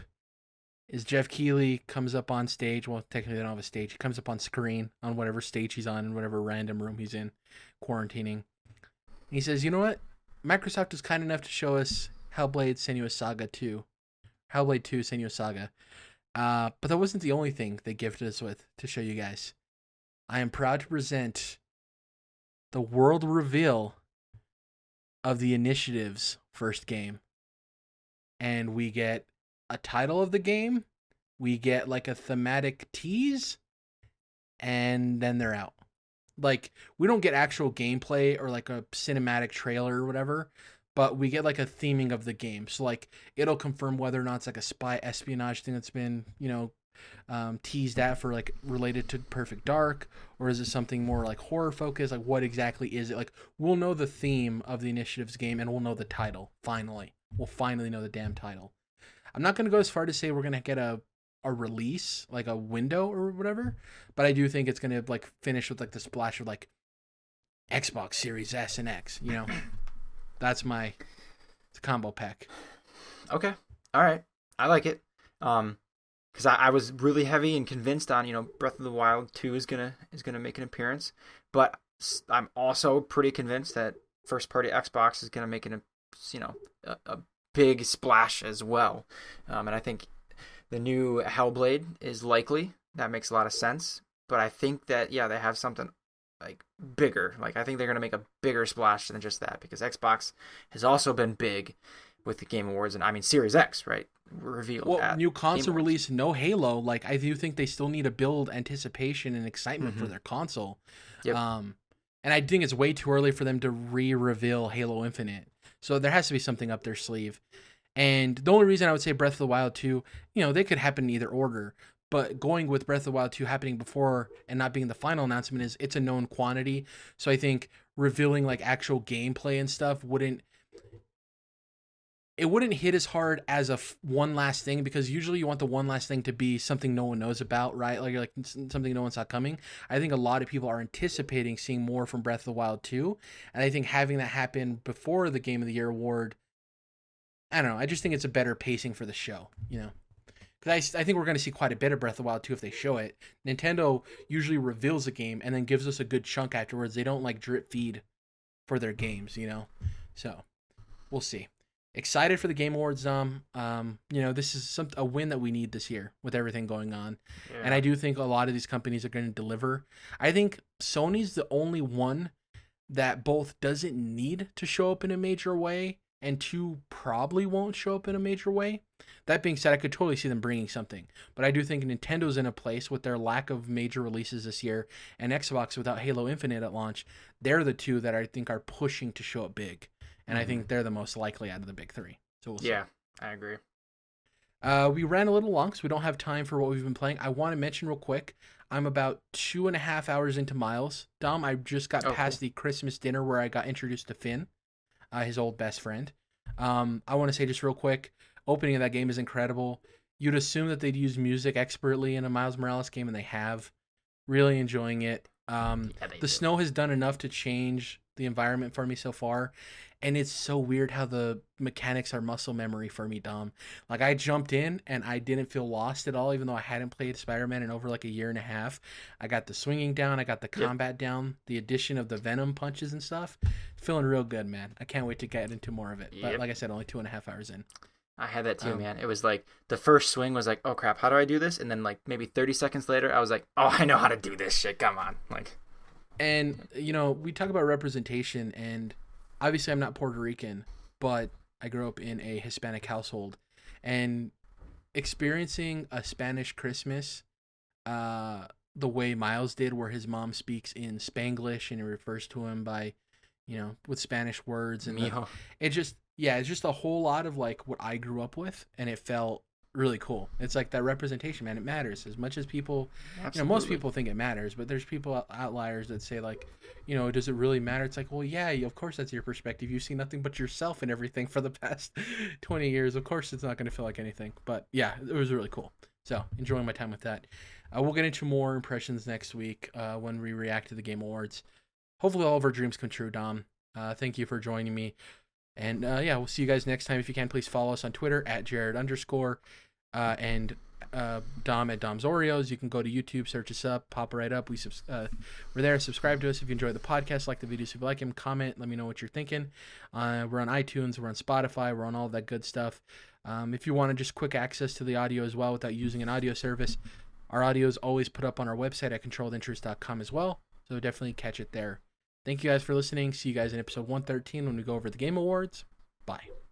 is Jeff Keighley comes up on stage. Well, technically they don't have a stage. He comes up on screen on whatever stage he's on in whatever random room he's in, quarantining. He says, you know what? Microsoft was kind enough to show us Hellblade Senua's Saga 2. Hellblade 2 Senua's Saga. But that wasn't the only thing they gifted us with to show you guys. I am proud to present the world reveal of the Initiative's first game. And we get a title of the game, we get like a thematic tease, and then they're out. Like, we don't get actual gameplay or like a cinematic trailer or whatever, but we get like a theming of the game. So like, it'll confirm whether or not it's like a spy espionage thing that's been, teased at for like related to Perfect Dark, or is it something more like horror focused? Like, what exactly is it? Like, we'll know the theme of the Initiative's game, and we'll know the title. We'll finally know the damn title. I'm not going to go as far to say we're going to get a release, like a window or whatever, but I do think it's going to like finish with like the splash of like Xbox Series S and X, That's my combo pack. Okay. All right. I like it. Because I was really heavy and convinced on, Breath of the Wild 2 is gonna make an appearance, but I'm also pretty convinced that first party Xbox is gonna make a big splash as well. And I think the new Hellblade is likely. That makes a lot of sense. But I think that, they have something like bigger. Like, I think they're going to make a bigger splash than just that, because Xbox has also been big with the Game Awards, and I mean Series X, right? Revealed. Well, new console release, no Halo. Like, I do think they still need to build anticipation and excitement for their console. Yep. And I think it's way too early for them to re-reveal Halo Infinite. So there has to be something up their sleeve. And the only reason I would say Breath of the Wild 2, they could happen in either order. But going with Breath of the Wild 2 happening before and not being the final announcement is it's a known quantity. So I think revealing like actual gameplay and stuff wouldn't hit as hard as one last thing, because usually you want the one last thing to be something no one knows about, right? Like something no one saw coming. I think a lot of people are anticipating seeing more from Breath of the Wild 2, and I think having that happen before the Game of the Year award, I don't know. I just think it's a better pacing for the show, Because I think we're going to see quite a bit of Breath of the Wild 2 if they show it. Nintendo usually reveals a game and then gives us a good chunk afterwards. They don't like drip feed for their games, So we'll see. Excited for the Game Awards, this is a win that we need this year with everything going on. Yeah. And I do think a lot of these companies are going to deliver. I think Sony's the only one that both doesn't need to show up in a major way, and two, probably won't show up in a major way. That being said, I could totally see them bringing something. But I do think Nintendo's in a place with their lack of major releases this year, and Xbox without Halo Infinite at launch. They're the two that I think are pushing to show up big. And I think they're the most likely out of the big three. So we'll see. Yeah, I agree. We ran a little long, so we don't have time for what we've been playing. I want to mention real quick, I'm about 2.5 hours into Miles. Dom, I just got past the Christmas dinner where I got introduced to Finn, his old best friend. I want to say just real quick, opening of that game is incredible. You'd assume that they'd use music expertly in a Miles Morales game, and they have. Really enjoying it. The snow has done enough to change the environment for me so far, and it's so weird how the mechanics are muscle memory for me, Dom. Like, I jumped in and I didn't feel lost at all, even though I hadn't played Spider-Man in over like a year and a half. I got the swinging down, I got the combat down, the addition of the venom punches and stuff. Feeling real good, man. I can't wait to get into more of it. But like I said, only 2.5 hours in. I had that too, man. It was like the first swing was like, oh crap, how do I do this? And then like maybe 30 seconds later, I was like, oh, I know how to do this shit. Come on, like. And we talk about representation, and obviously I'm not Puerto Rican, but I grew up in a Hispanic household, and experiencing a Spanish Christmas, the way Miles did, where his mom speaks in Spanglish and it refers to him by, with Spanish words, and it's just a whole lot of like what I grew up with, and it felt really cool. It's like that representation, man. It matters as much as people. Absolutely. Most people think it matters, but there's people outliers that say like, does it really matter? It's like, well, yeah, of course that's your perspective. You see nothing but yourself and everything for the past 20 years. Of course, it's not going to feel like anything. But yeah, it was really cool. So enjoying my time with that. We'll get into more impressions next week when we react to the Game Awards. Hopefully, all of our dreams come true, Dom. Thank you for joining me. And we'll see you guys next time. If you can, please follow us on Twitter at Jerrad_, and Dom at Dom's Oreos. You can go to YouTube, search us up, pop right up. We're there. Subscribe to us if you enjoy the podcast. Like the videos if you like them. Comment. Let me know what you're thinking. We're on iTunes. We're on Spotify. We're on all that good stuff. If you want to just quick access to the audio as well without using an audio service, our audio is always put up on our website at controlledinterest.com as well. So definitely catch it there. Thank you guys for listening. See you guys in episode 113 when we go over the Game Awards. Bye.